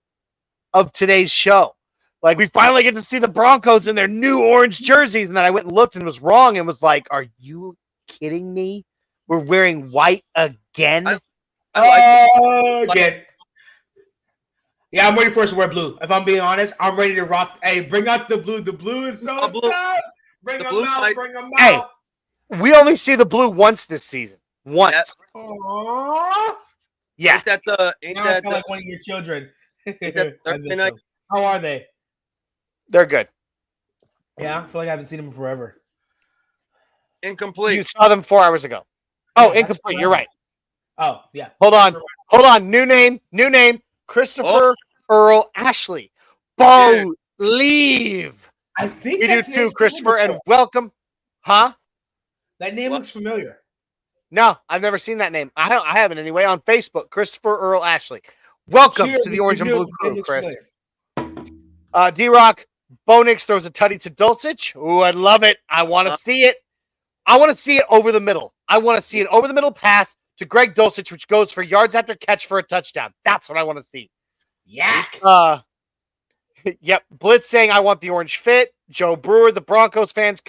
of today's show. Like, we finally get to see the Broncos in their new orange jerseys. And then I went and looked and was wrong and was like, are you kidding me? We're wearing white again? Again. Yeah, I'm ready for us to wear blue. If I'm being honest, I'm ready to rock. Hey, bring out the blue. The blue is so tough. Bring them out. Bring them out. Hey, we only see the blue once this season. Once. Yep. Aww. Yeah. Ain't Now that I sound like one of your children. Thursday night? How are they? They're good. Yeah, I feel like I haven't seen them forever. Incomplete. You saw them 4 hours ago. Oh, Yeah, incomplete. You're right. Oh, yeah. Hold on. New name. Christopher Earl Ashley. Believe. I think We do too, Christopher, and welcome. Huh? That name looks familiar. No, I've never seen that name. I haven't anyway. On Facebook, Christopher Earl Ashley. Welcome to the Orange and Blue crew, Chris. D-Rock, Bo Nix throws a tutty to Dulcich. Ooh, I love it. I want to see it. I want to see it over the middle. I want to see it over the middle pass to Greg Dulcich, which goes for yards after catch for a touchdown. That's what I want to see. Yak. Yep. Blitz saying I want the orange fit. Joe Brewer, the Broncos fans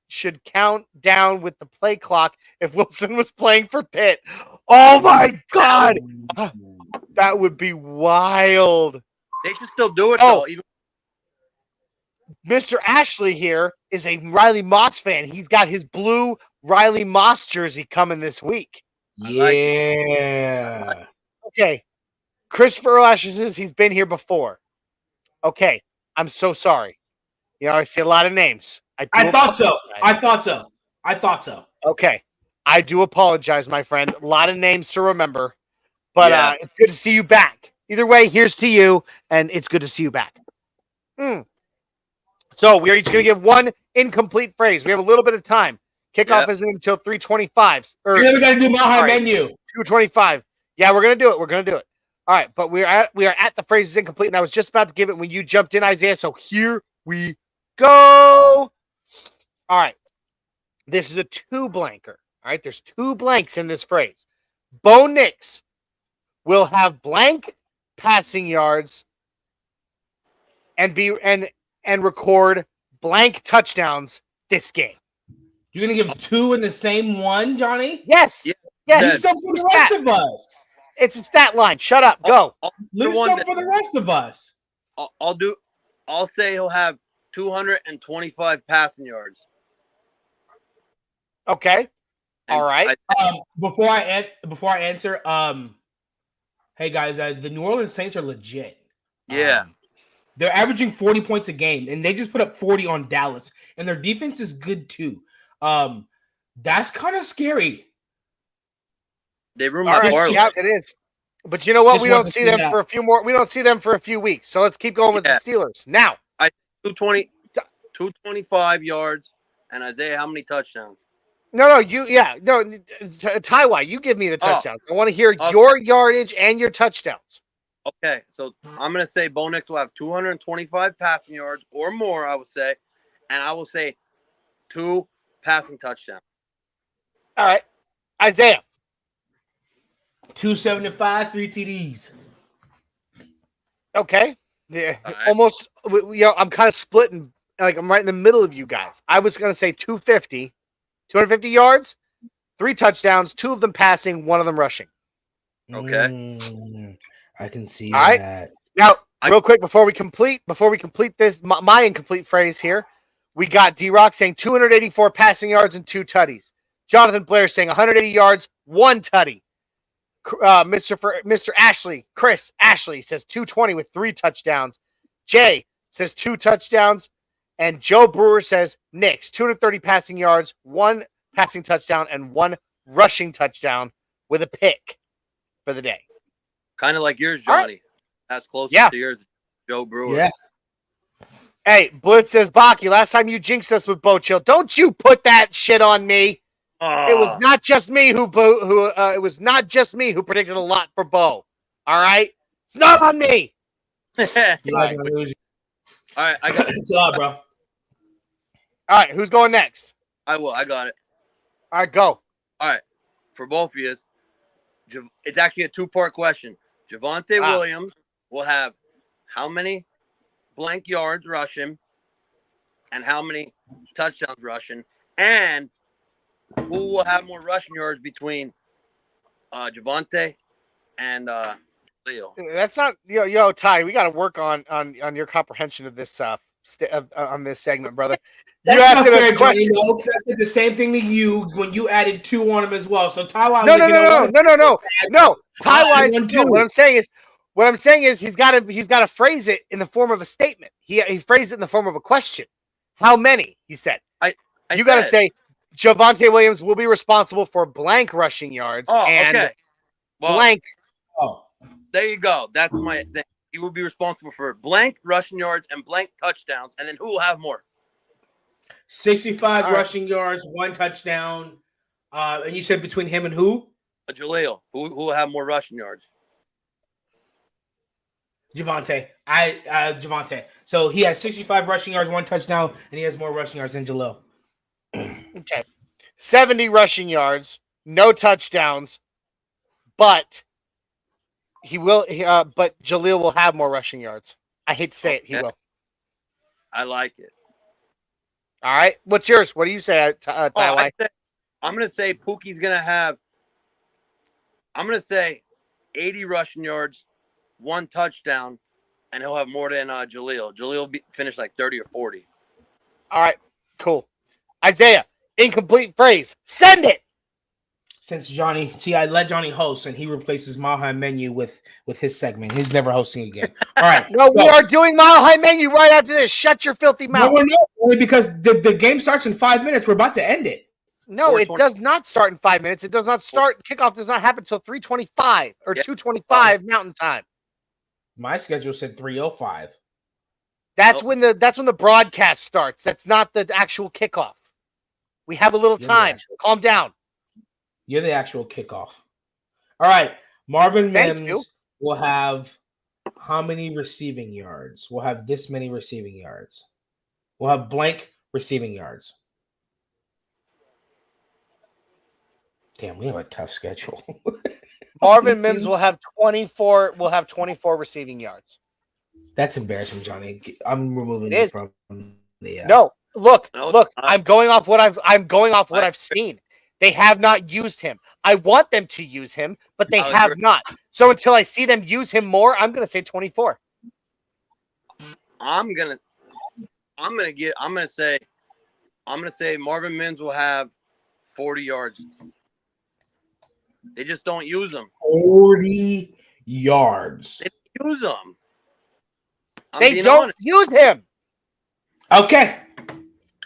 should count down with the play clock if Wilson was playing for Pitt. Oh my God. That would be wild. They should still do it though. Even Mr. Ashley here is a Riley Moss fan. He's got his blue Riley Moss jersey coming this week. Yeah. Okay. Christopher Earl Ashley says he's been here before. Okay. I'm so sorry. I see a lot of names. I thought so. Okay. I do apologize, my friend. A lot of names to remember. But it's good to see you back. Either way, here's to you, and it's good to see you back. So we are each going to give one incomplete phrase. We have a little bit of time. Kickoff isn't until 3:25. Then we got to do Mile High Menu. 2:25. Yeah, we're going to do it. All right, but we are at the phrase is incomplete, and I was just about to give it when you jumped in, Isaiah. So here we go. All right. This is a 2-blanker. All right, there's 2 blanks in this phrase. Bo Nix will have blank passing yards and record blank touchdowns this game. You're gonna give 2 in the same one, Johnny? Yes. Yeah. Yes. Do some for the rest of us. It's a stat line. Shut up. Go. Leave some for the rest of us. I'll say he'll have 225 passing yards. Okay. All right. Before I answer, hey guys, the New Orleans Saints are legit. Yeah. They're averaging 40 points a game, and they just put up 40 on Dallas, and their defense is good too. That's kind of scary. They ruined my parlay. Yeah, it is. But you know what? Just We don't see them for a few more. We don't see them for a few weeks. So let's keep going with the Steelers. Now, 225 yards, and Isaiah, how many touchdowns? No, Taiwan, you give me the touchdowns. I want to hear okay. your yardage and your touchdowns. Okay, so I'm going to say Bo Nix will have 225 passing yards or more, I would say. And I will say 2 passing touchdowns. All right. Isaiah. 275, 3 TDs. Okay. Yeah. All right. Almost, I'm kind of splitting. Like, I'm right in the middle of you guys. I was going to say 250 yards, 3 touchdowns, 2 of them passing, 1 of them rushing. Okay. I can see All right. that. Now, real quick, before we complete this, my incomplete phrase here, we got D-Rock saying 284 passing yards and 2 tutties. Jonathan Blair saying 180 yards, 1 tutty. Mr. Ashley, Chris Ashley says 220 with 3 touchdowns. Jay says 2 touchdowns. And Joe Brewer says Knicks, 230 passing yards, 1 passing touchdown, and 1 rushing touchdown with a pick for the day. Kind of like yours, Johnny. Right. That's closest to yours, Joe Brewer. Yeah. Hey, Blitz says, Baki, last time you jinxed us with Bo Chill. Don't you put that shit on me. It was not just me who predicted a lot for Bo. All right? It's not on me. All right, I got it. It's all, bro. All right, who's going next? I will. I got it. All right, go. All right. For both of you, it's actually a 2-part question. Javonte Williams will have how many blank yards rushing and how many touchdowns rushing? And who will have more rushing yards between Javonte and Leo? That's not yo Ty. We got to work on your comprehension of this on this segment, brother. You asked him a question. I said the same thing to you when you added 2 on him as well. So Taiwan. No. Taiwan. What I'm saying is he's got to phrase it in the form of a statement. He phrased it in the form of a question. How many? He said. You got to say Javonte Williams will be responsible for blank rushing yards. Okay. Well, blank. Oh, there you go. That's my thing. He will be responsible for blank rushing yards and blank touchdowns. And then who will have more? 65 rushing yards, 1 touchdown. And you said between him and who? Jaleel. Who will have more rushing yards? Javonte. Javonte. So he has 65 rushing yards, 1 touchdown, and he has more rushing yards than Jaleel. Okay. 70 rushing yards, no touchdowns, but but Jaleel will have more rushing yards. I hate to say it, he will. I like it. All right. What's yours? What do you say, Ty? I'm going to say Pookie's going to have, I'm going to say 80 rushing yards, 1 touchdown, and he'll have more than Jaleel. Jaleel will finish like 30 or 40. All right. Cool. Isaiah, incomplete phrase. Send it. Since I let Johnny host, and he replaces Mile High Menu with his segment. He's never hosting again. All right. No, we are doing Mile High Menu right after this. Shut your filthy mouth. No, we're not. Only because the game starts in 5 minutes. We're about to end it. No, it does not start in 5 minutes. It does not start. Kickoff does not happen until 3:25 or 2:25 Mountain Time. My schedule said 3:05. That's when the broadcast starts. That's not the actual kickoff. We have a little time. Calm down. You're the actual kickoff. All right. Marvin Mims will have how many receiving yards? We'll have this many receiving yards. We'll have blank receiving yards. Damn, we have a tough schedule. Marvin Mims will have 24. Will have 24 receiving yards. That's embarrassing, Johnny. I'm removing it from the. No, look. I'm going off what I've seen. They have not used him. I want them to use him, but they have not. So until I see them use him more, I'm going to say 24. I'm going to say Marvin Mims will have 40 yards. They just don't use them. 40 yards. They don't use them. They don't use him. Okay.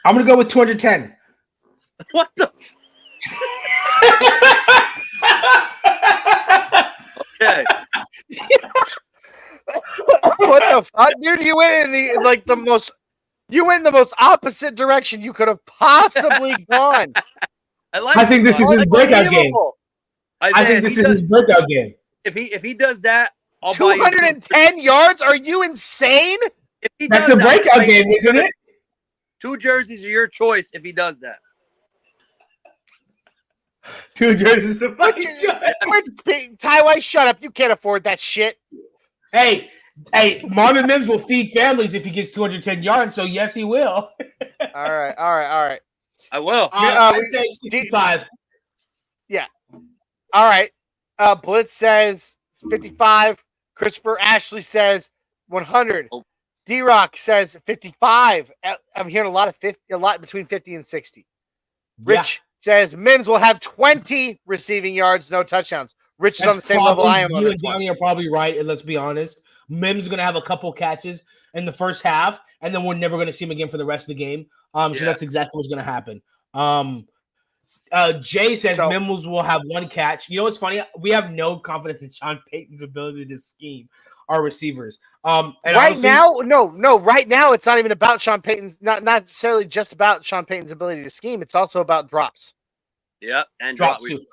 I'm going to go with 210. What the? Okay. What the fuck, dude? You went in the most opposite direction you could have possibly gone. I think this is his breakout game. I think this is his breakout game. If he does that, I'll buy you 210 yards? Are you insane? If he That's does a that, breakout game, isn't it? 2 jerseys are your choice if he does that. 2 jerseys of Ty, shut up. You can't afford that shit. Hey, Marvin Mims will feed families if he gets 210 yards, so yes, he will. All right. I will. I'd say 65. Yeah. All right. Blitz says 55. Christopher Ashley says 100. Oh. D-Rock says 55. I'm hearing a lot between 50 and 60. Rich says Mims will have 20 receiving yards, no touchdowns. Rich is on the same level I am. You and Johnny are probably right, and let's be honest. Mims is going to have a couple catches in the first half, and then we're never going to see him again for the rest of the game. So that's exactly what's going to happen. Jay says Mims will have 1 catch. You know what's funny? We have no confidence in Sean Payton's ability to scheme our receivers. And right now, it's not even about Sean Payton's, not necessarily just about Sean Payton's ability to scheme. It's also about drops. Yeah, and drops too.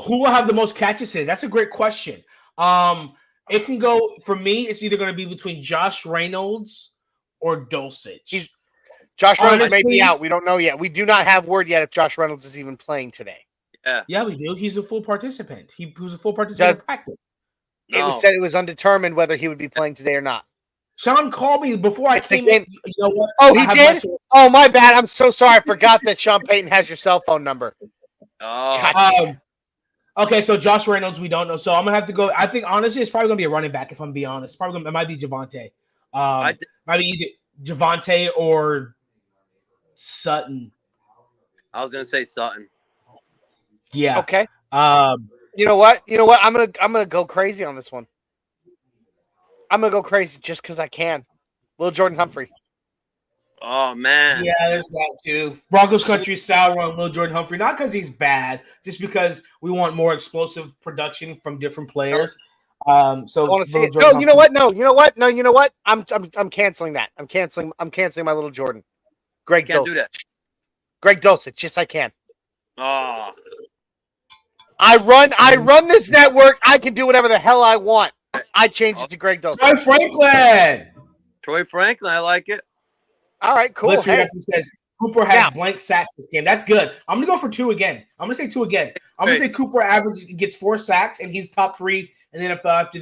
Who will have the most catches today? That's a great question. It can go, for me, it's either going to be between Josh Reynolds or Dulcich. Josh Reynolds may be out. We don't know yet. We do not have word yet if Josh Reynolds is even playing today. Yeah, we do. He's a full participant. He was a full participant in practice. It was said it was undetermined whether he would be playing today or not. Sean called me before I came in. You know what? Oh, he did? Oh, my bad. I'm so sorry. I forgot that Sean Payton has your cell phone number. Oh. Okay, so Josh Reynolds, we don't know. So I'm going to have to go. I think, honestly, it's probably going to be a running back, if I'm being honest. It might be Javonte. Might be either Javonte or Sutton. I was going to say Sutton. Yeah. Okay. You know what? I'm gonna go crazy on this one. I'm gonna go crazy just because I can. Little Jordan Humphrey. Oh man. Yeah, there's that too. Broncos Country sour on Lil Jordan Humphrey, not because he's bad, just because we want more explosive production from different players. So I want to see it. No, you know what? No, you know what? I'm canceling that. I'm canceling my Little Jordan. Greg Dulcich. Do that. Greg Dulcich. Yes, I can. Oh. I run this network. I can do whatever the hell I want. I changed it to Greg Dulcich. Troy Franklin. I like it. All right, cool. Says Cooper has blank sacks this game. That's good. I'm going to go for 2 again. I'm going to say 2 again. I'm going to say Cooper gets 4 sacks, and he's top 3. And then after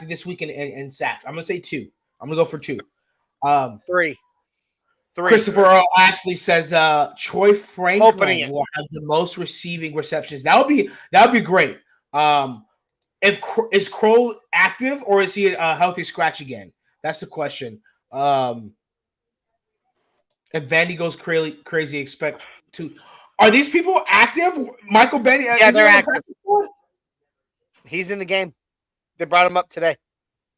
this week in sacks, I'm going to say 2. I'm going to go for 2. 3. Christopher Ashley says Troy Franklin will have the most receiving receptions. That would be great. Is Kroll active or is he a healthy scratch again? That's the question. If Bandy goes crazy, expect to. Are these people active? Michael Bandy? Yeah, they're active. He's in the game. They brought him up today.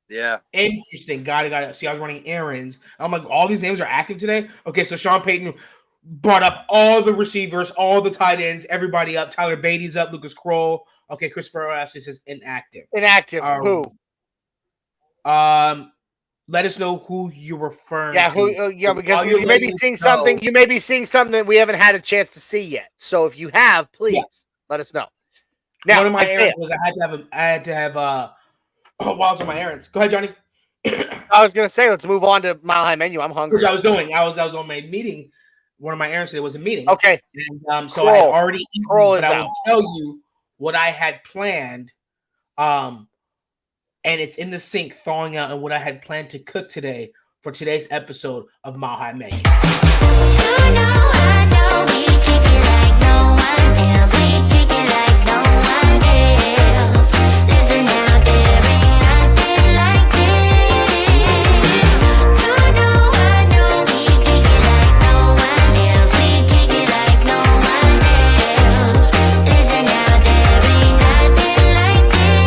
Yeah. Interesting. Got it. See, I was running errands. I'm like, all these names are active today? Okay, so Sean Payton brought up all the receivers, all the tight ends, everybody up. Tyler Beatty's up. Lucas Kroll. Okay, Christopher Ashley says inactive. Inactive. Who? Let us know who you're referring to. Because you may be seeing something. You may be seeing something that we haven't had a chance to see yet. So if you have, please let us know. Now, one of my errands was I had to have while I was on my errands. Go ahead, Johnny. I was gonna say, let's move on to Mile High Menu. I'm hungry. Which I was doing. I was on my meeting. One of my errands today was a meeting. Okay. And so I had already eaten, but I will tell you what I had planned. And it's in the sink thawing out, and what I had planned to cook today for today's episode of Mile High Menu. I know we kick it like no one else. We kick it like no one else. Listen out, there ain't nothing like this. I know we kick it like no one else. We kick it like no one else. Listen out, there ain't nothing like this.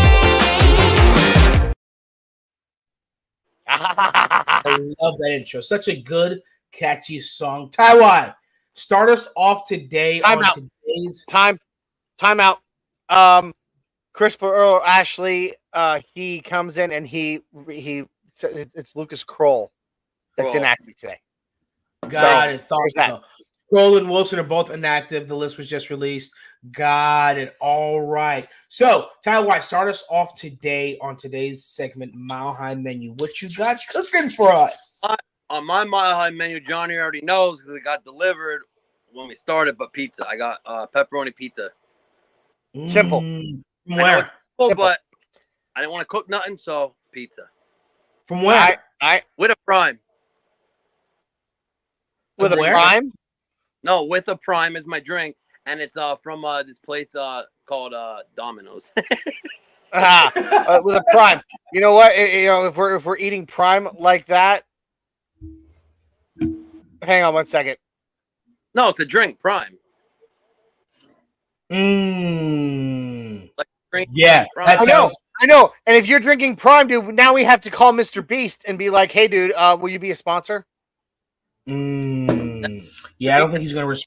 I love that intro. Such a good, catchy song. Taiwan, start us off today today's time out. Christopher Earl Ashley, he comes in and he it's Lucas Kroll that's inactive today. Got it. Cole and Wilson are both inactive. The list was just released. Got it. All right. So, Tyler White, start us off today on today's segment, Mile High Menu. What you got cooking for us? On my Mile High menu, Johnny already knows because it got delivered when we started, but pizza. I got pepperoni pizza. Simple. From I know where? it's simple, Simple. but I didn't want to cook nothing, so pizza. From where? With a prime. With a Where? prime. No, with a prime is my drink, and it's from this place called Domino's. With a prime. You know what? If we're eating prime like that, hang on one second. No, it's a drink, prime. Drink, Yeah, prime. that sounds. I know. And if you're drinking prime, dude, now we have to call Mr. Beast and be like, "Hey, dude, will you be a sponsor?" Yeah, I don't think he's going to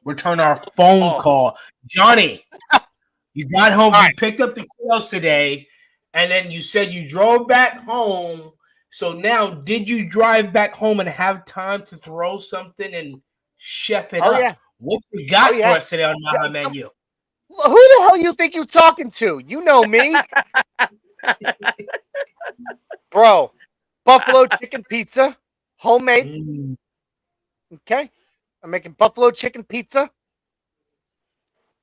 return our phone call. Johnny, you got home, you picked up the kiddos today, and then you said you drove back home. So now, did you drive back home and have time to throw something and chef it up? Yeah. What you got for us today on my menu? Who the hell you think you're talking to? You know me. Bro, buffalo chicken pizza, homemade. Okay. I'm making buffalo chicken pizza.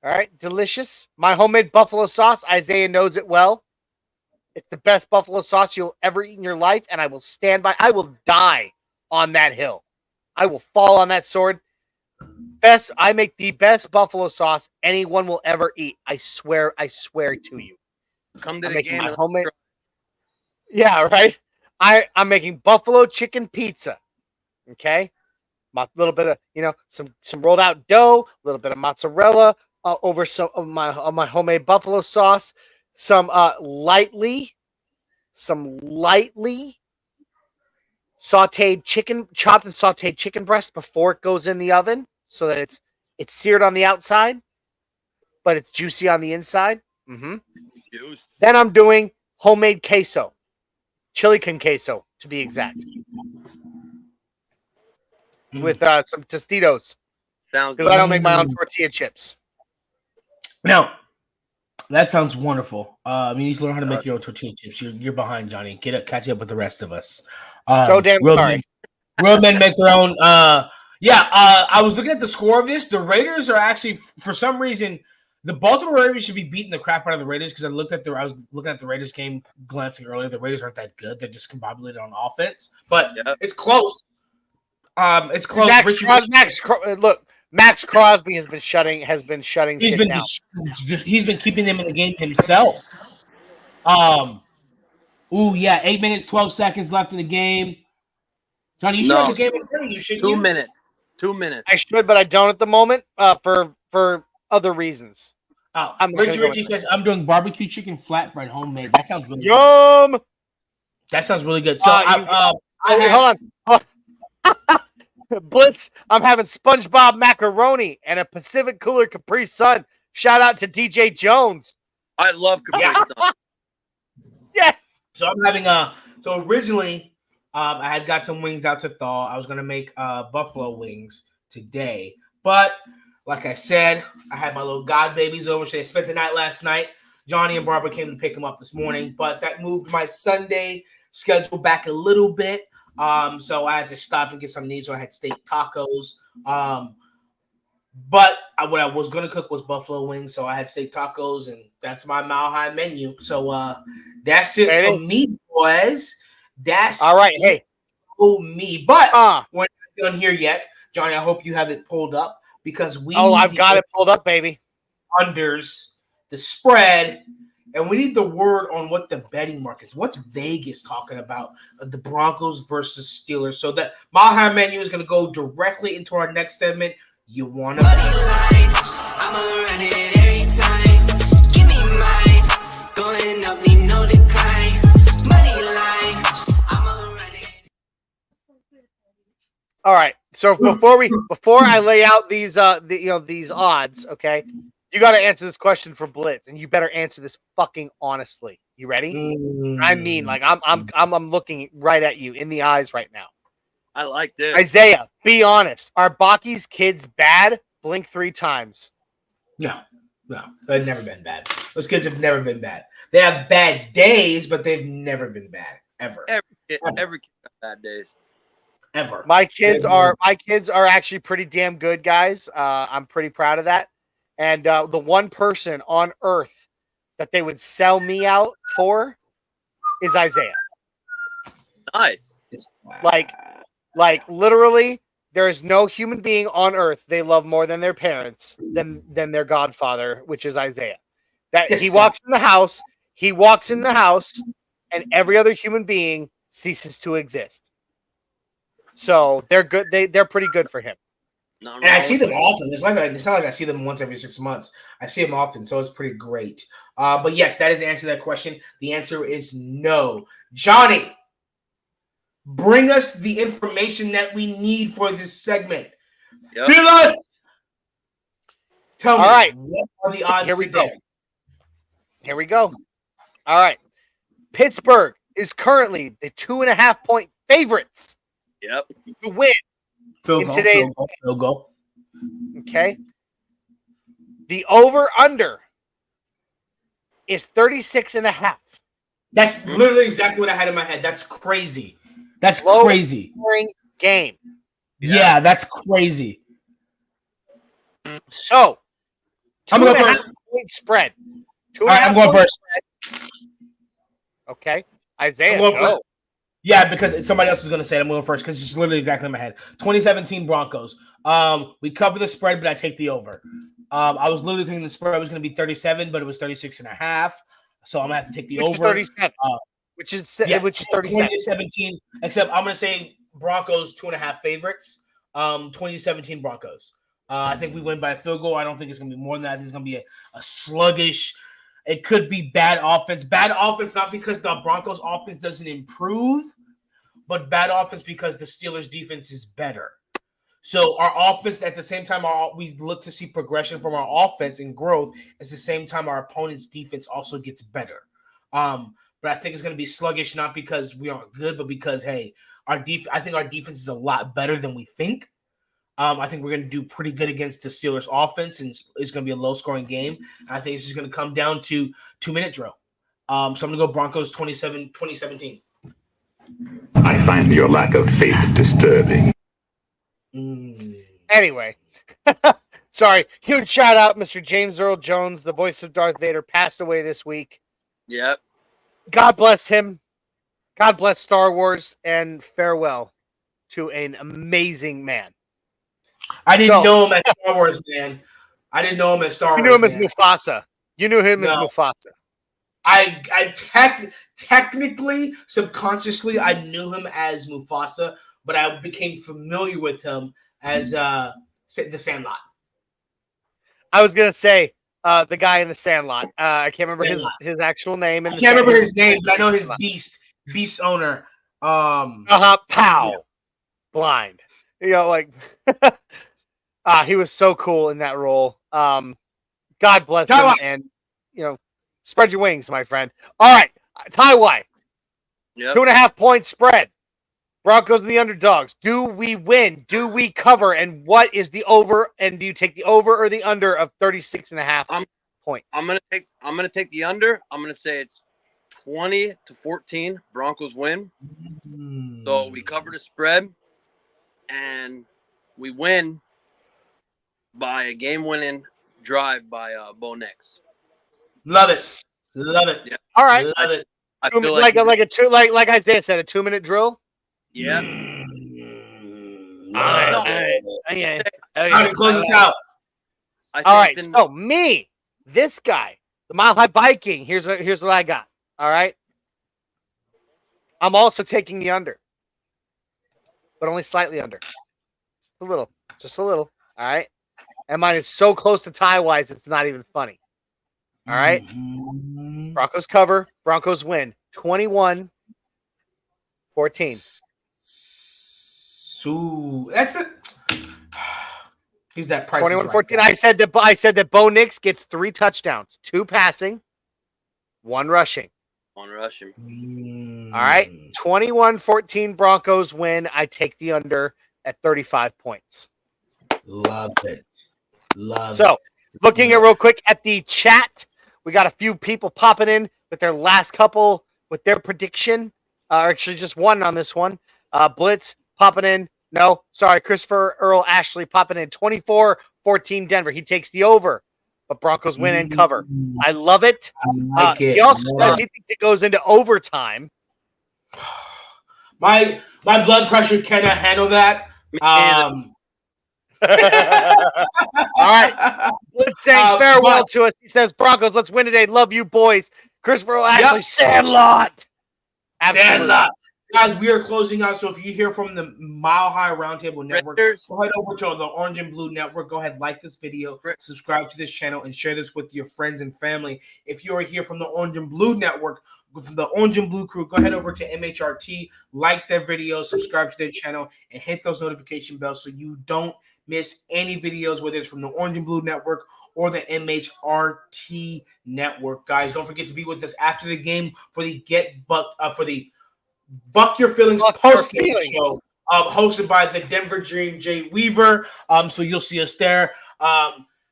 All right. Delicious. My homemade buffalo sauce. Isaiah knows it well. It's the best buffalo sauce you'll ever eat in your life, and I will stand by. I will die on that hill. I will fall on that sword. I make the best buffalo sauce anyone will ever eat. I swear to you. Come to I'm the making game. my homemade. Yeah, right. I'm making buffalo chicken pizza. Okay. My little bit of some rolled out dough, a little bit of mozzarella over some of my homemade buffalo sauce, some lightly sauteed chicken, chopped and sauteed chicken breast before it goes in the oven, so that it's seared on the outside, but it's juicy on the inside. Juice. Then I'm doing homemade queso, chili con queso to be exact, with some Tostitos, Sounds because I don't make my own tortilla chips. Now, that sounds wonderful. You need to learn how to make your own tortilla chips. You're behind, Johnny. Catch up with the rest of us. So damn sorry. Real men make their own. I was looking at the score of this. The Raiders are actually, for some reason, the Baltimore Ravens should be beating the crap out of the Raiders, because I was looking at the Raiders game, glancing earlier. The Raiders aren't that good. They're just combobulated on offense, but it's close. It's close. Max Crosby has been shutting. He's been keeping them in the game himself. 8 minutes, 12 seconds left in the game. Johnny, you should have the game in front of you, shouldn't you? 2 minutes. 2 minutes. I should, but I don't at the moment for other reasons. Richie says, I'm doing barbecue chicken flatbread homemade. That sounds really Yum! good. That sounds really good. So, hold on. Blitz, I'm having SpongeBob macaroni and a Pacific Cooler Capri Sun. Shout out to DJ Jones. I love Capri Sun. Yes. So I'm having so originally I had got some wings out to thaw. I was gonna make buffalo wings today, but like I said, I had my little god babies over. So they spent the night last night. Johnny and Barbara came to pick them up this morning, but that moved my Sunday schedule back a little bit. So I had to stop and get some needs. So I had steak tacos. But what I was gonna cook was buffalo wings, so I had steak tacos, and that's my Mile High menu. So that's it for me, boys. That's all right. Hey, for me. But we're not done here yet, Johnny. I hope you have it pulled up, because I've got it pulled up, baby. Unders, the spread. And we need the word on what the betting market is. What's Vegas talking about? The Broncos versus Steelers. So that Mile High menu is going to go directly into our next segment. You want to bet? I'ma run it every time. Give me mine. Going up, need no decline. Money line. I'ma run it. All right. So before I lay out these these odds, okay? You got to answer this question for Blitz, and you better answer this fucking honestly. You ready? I mean, like I'm looking right at you in the eyes right now. I like this. Isaiah, be honest. Are Baki's kids bad? Blink 3 times. No, they've never been bad. Those kids have never been bad. They have bad days, but they've never been bad ever. Every kid got bad days. Ever. My kids are actually pretty damn good, guys. I'm pretty proud of that. And the one person on earth that they would sell me out for is Isaiah. Nice. Like literally, there is no human being on earth they love more than their parents than their godfather, which is Isaiah. That he walks in the house, and every other human being ceases to exist. So they're good. They're pretty good for him. And I see them often. It's not like I see them once every 6 months. I see them often, so it's pretty great. But yes, that is the answer to that question. The answer is no. Johnny, bring us the information that we need for this segment. Yep. Fill us. Tell me, All right. what are the odds Here we today? go. Here we go. All right. Pittsburgh is currently the 2.5-point favorites Yep. to win in today's field goal. Okay. The over-under is 36.5. That's literally exactly what I had in my head. That's crazy. That's Low crazy. scoring game. Yeah, that's crazy. So, I'm going first. 2.5-point spread. All right, I'm going first. Okay. Isaiah, I'm going go. first. Yeah, because somebody else is going to say it. I'm going first because it's literally exactly in my head. 2017 Broncos. We cover the spread, but I take the over. I was literally thinking the spread was going to be 37, but it was 36.5. So I'm going to have to take the over. 37. Which is 37. 2017, except I'm going to say Broncos 2.5 favorites. 2017 Broncos. I think we win by a field goal. I don't think it's going to be more than that. I think it's going to be a sluggish. It could be bad offense. Bad offense, not because the Broncos offense doesn't improve, but bad offense because the Steelers defense is better. So our offense, at the same time, we look to see progression from our offense and growth. At the same time, our opponent's defense also gets better. But I think it's going to be sluggish, not because we aren't good, but because, hey, I think our defense is a lot better than we think. I think we're going to do pretty good against the Steelers offense, and it's going to be a low-scoring game. And I think it's just going to come down to 2-minute drill. So I'm going to go Broncos 2017. I find your lack of faith disturbing. Anyway, sorry. Huge shout out, Mr. James Earl Jones, the voice of Darth Vader, passed away this week. Yep. God bless him. God bless Star Wars, and farewell to an amazing man. I didn't know him as Star Wars, man. I didn't know him as Star Wars. You knew him as man. Mufasa. You knew him as Mufasa. I technically, subconsciously, I knew him as Mufasa, but I became familiar with him as the Sandlot. I was gonna say the guy in the Sandlot. I can't remember his actual name. I can't remember his name, but I know his beast owner. Pow. Yeah. Blind. You know, like he was so cool in that role. God bless him, and spread your wings, my friend. All right, Taiwan. Yep. 2.5-point spread. Broncos are the underdogs. Do we win? Do we cover? And what is the over? And do you take the over or the under of 36.5 points? I'm gonna take the under. I'm gonna say it's 20-14. Broncos win. So we cover the spread, and we win by a game-winning drive by Bo Nix. Love it. Yeah. All right. Love it. I feel like Isaiah said, a 2-minute drill. Yeah. All right. Okay. Close us out. All right. So this guy, the Mile High Viking. Here's what I got. All right. I'm also taking the under, but only slightly under. Just a little. All right. And mine is so close to tie-wise, it's not even funny. All right. Broncos cover. Broncos win. 21-14. So that's it. He's that price. 21-14. I said that Bo Nix gets 3 touchdowns, 2 passing, 1 rushing. On rushing. All right. 21-14 Broncos win. I take the under at 35 points. Love it. Love So, it. looking at real quick at the chat, we got a few people popping in with their last couple with their prediction. Actually, just one on this one. Blitz popping in. No, sorry, Christopher Earl Ashley popping in. 24-14 Denver. He takes the over, but Broncos win and cover. I love it. I like it. He also says he thinks it goes into overtime. My blood pressure cannot handle that. All right. Blitz saying farewell to us. He says, Broncos, let's win today. Love you, boys. Christopher Earl Ashley, Sandlot. Absolutely. Sandlot. Guys, we are closing out. So if you hear from the Mile High Roundtable Network, go ahead over to the Orange and Blue Network. Go ahead, like this video, subscribe to this channel, and share this with your friends and family. If you are here from the Orange and Blue Network, from the Orange and Blue crew, go ahead over to MHRT, like their video, subscribe to their channel, and hit those notification bells so you don't miss any videos, whether it's from the Orange and Blue Network or the MHRT Network. Guys, don't forget to be with us after the game for the Buck Your Feelings post-game show, hosted by the Denver Dream, Jay Weaver. So you'll see us there.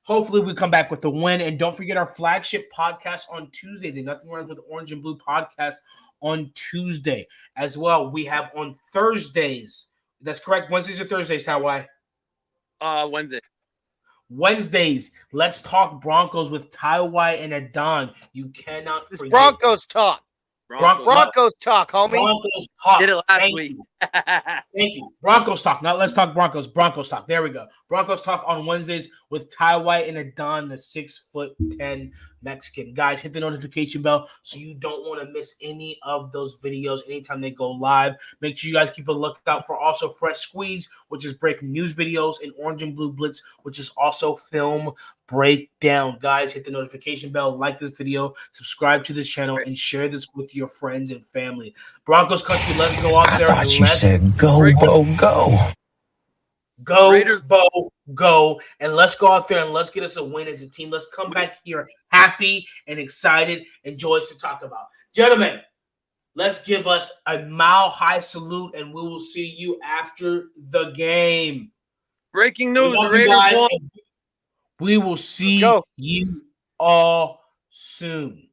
Hopefully we come back with the win. And don't forget our flagship podcast on Tuesday, the Nothing Runs with Orange and Blue podcast on Tuesday as well. We have on Thursdays. That's correct. Wednesdays or Thursdays, Tawai? Wednesdays. Let's talk Broncos with Tywai and Adon. You cannot forget. Broncos talk. Broncos talk, homie. Broncos talk. Did it last week. Thank you. Broncos talk. Now let's talk Broncos. Broncos talk. There we go. Broncos talk on Wednesdays with Tywai and Adon, the 6'10" Mexican. Guys, hit the notification bell so you don't want to miss any of those videos anytime they go live. Make sure you guys keep a lookout for also Fresh Squeeze, which is breaking news videos, and Orange and Blue Blitz, which is also film breakdown. Guys, hit the notification bell, like this video, subscribe to this channel, and share this with your friends and family. Broncos Country, let's go out there. I thought you said go, Bo, go. Go, Raiders. Bo, go. And let's go out there and let's get us a win as a team. Let's come back here happy and excited and joyous to talk about. Gentlemen, let's give us a mile-high salute, and we will see you after the game. Breaking news. We love The you Raiders guys, won. and we will see you all soon.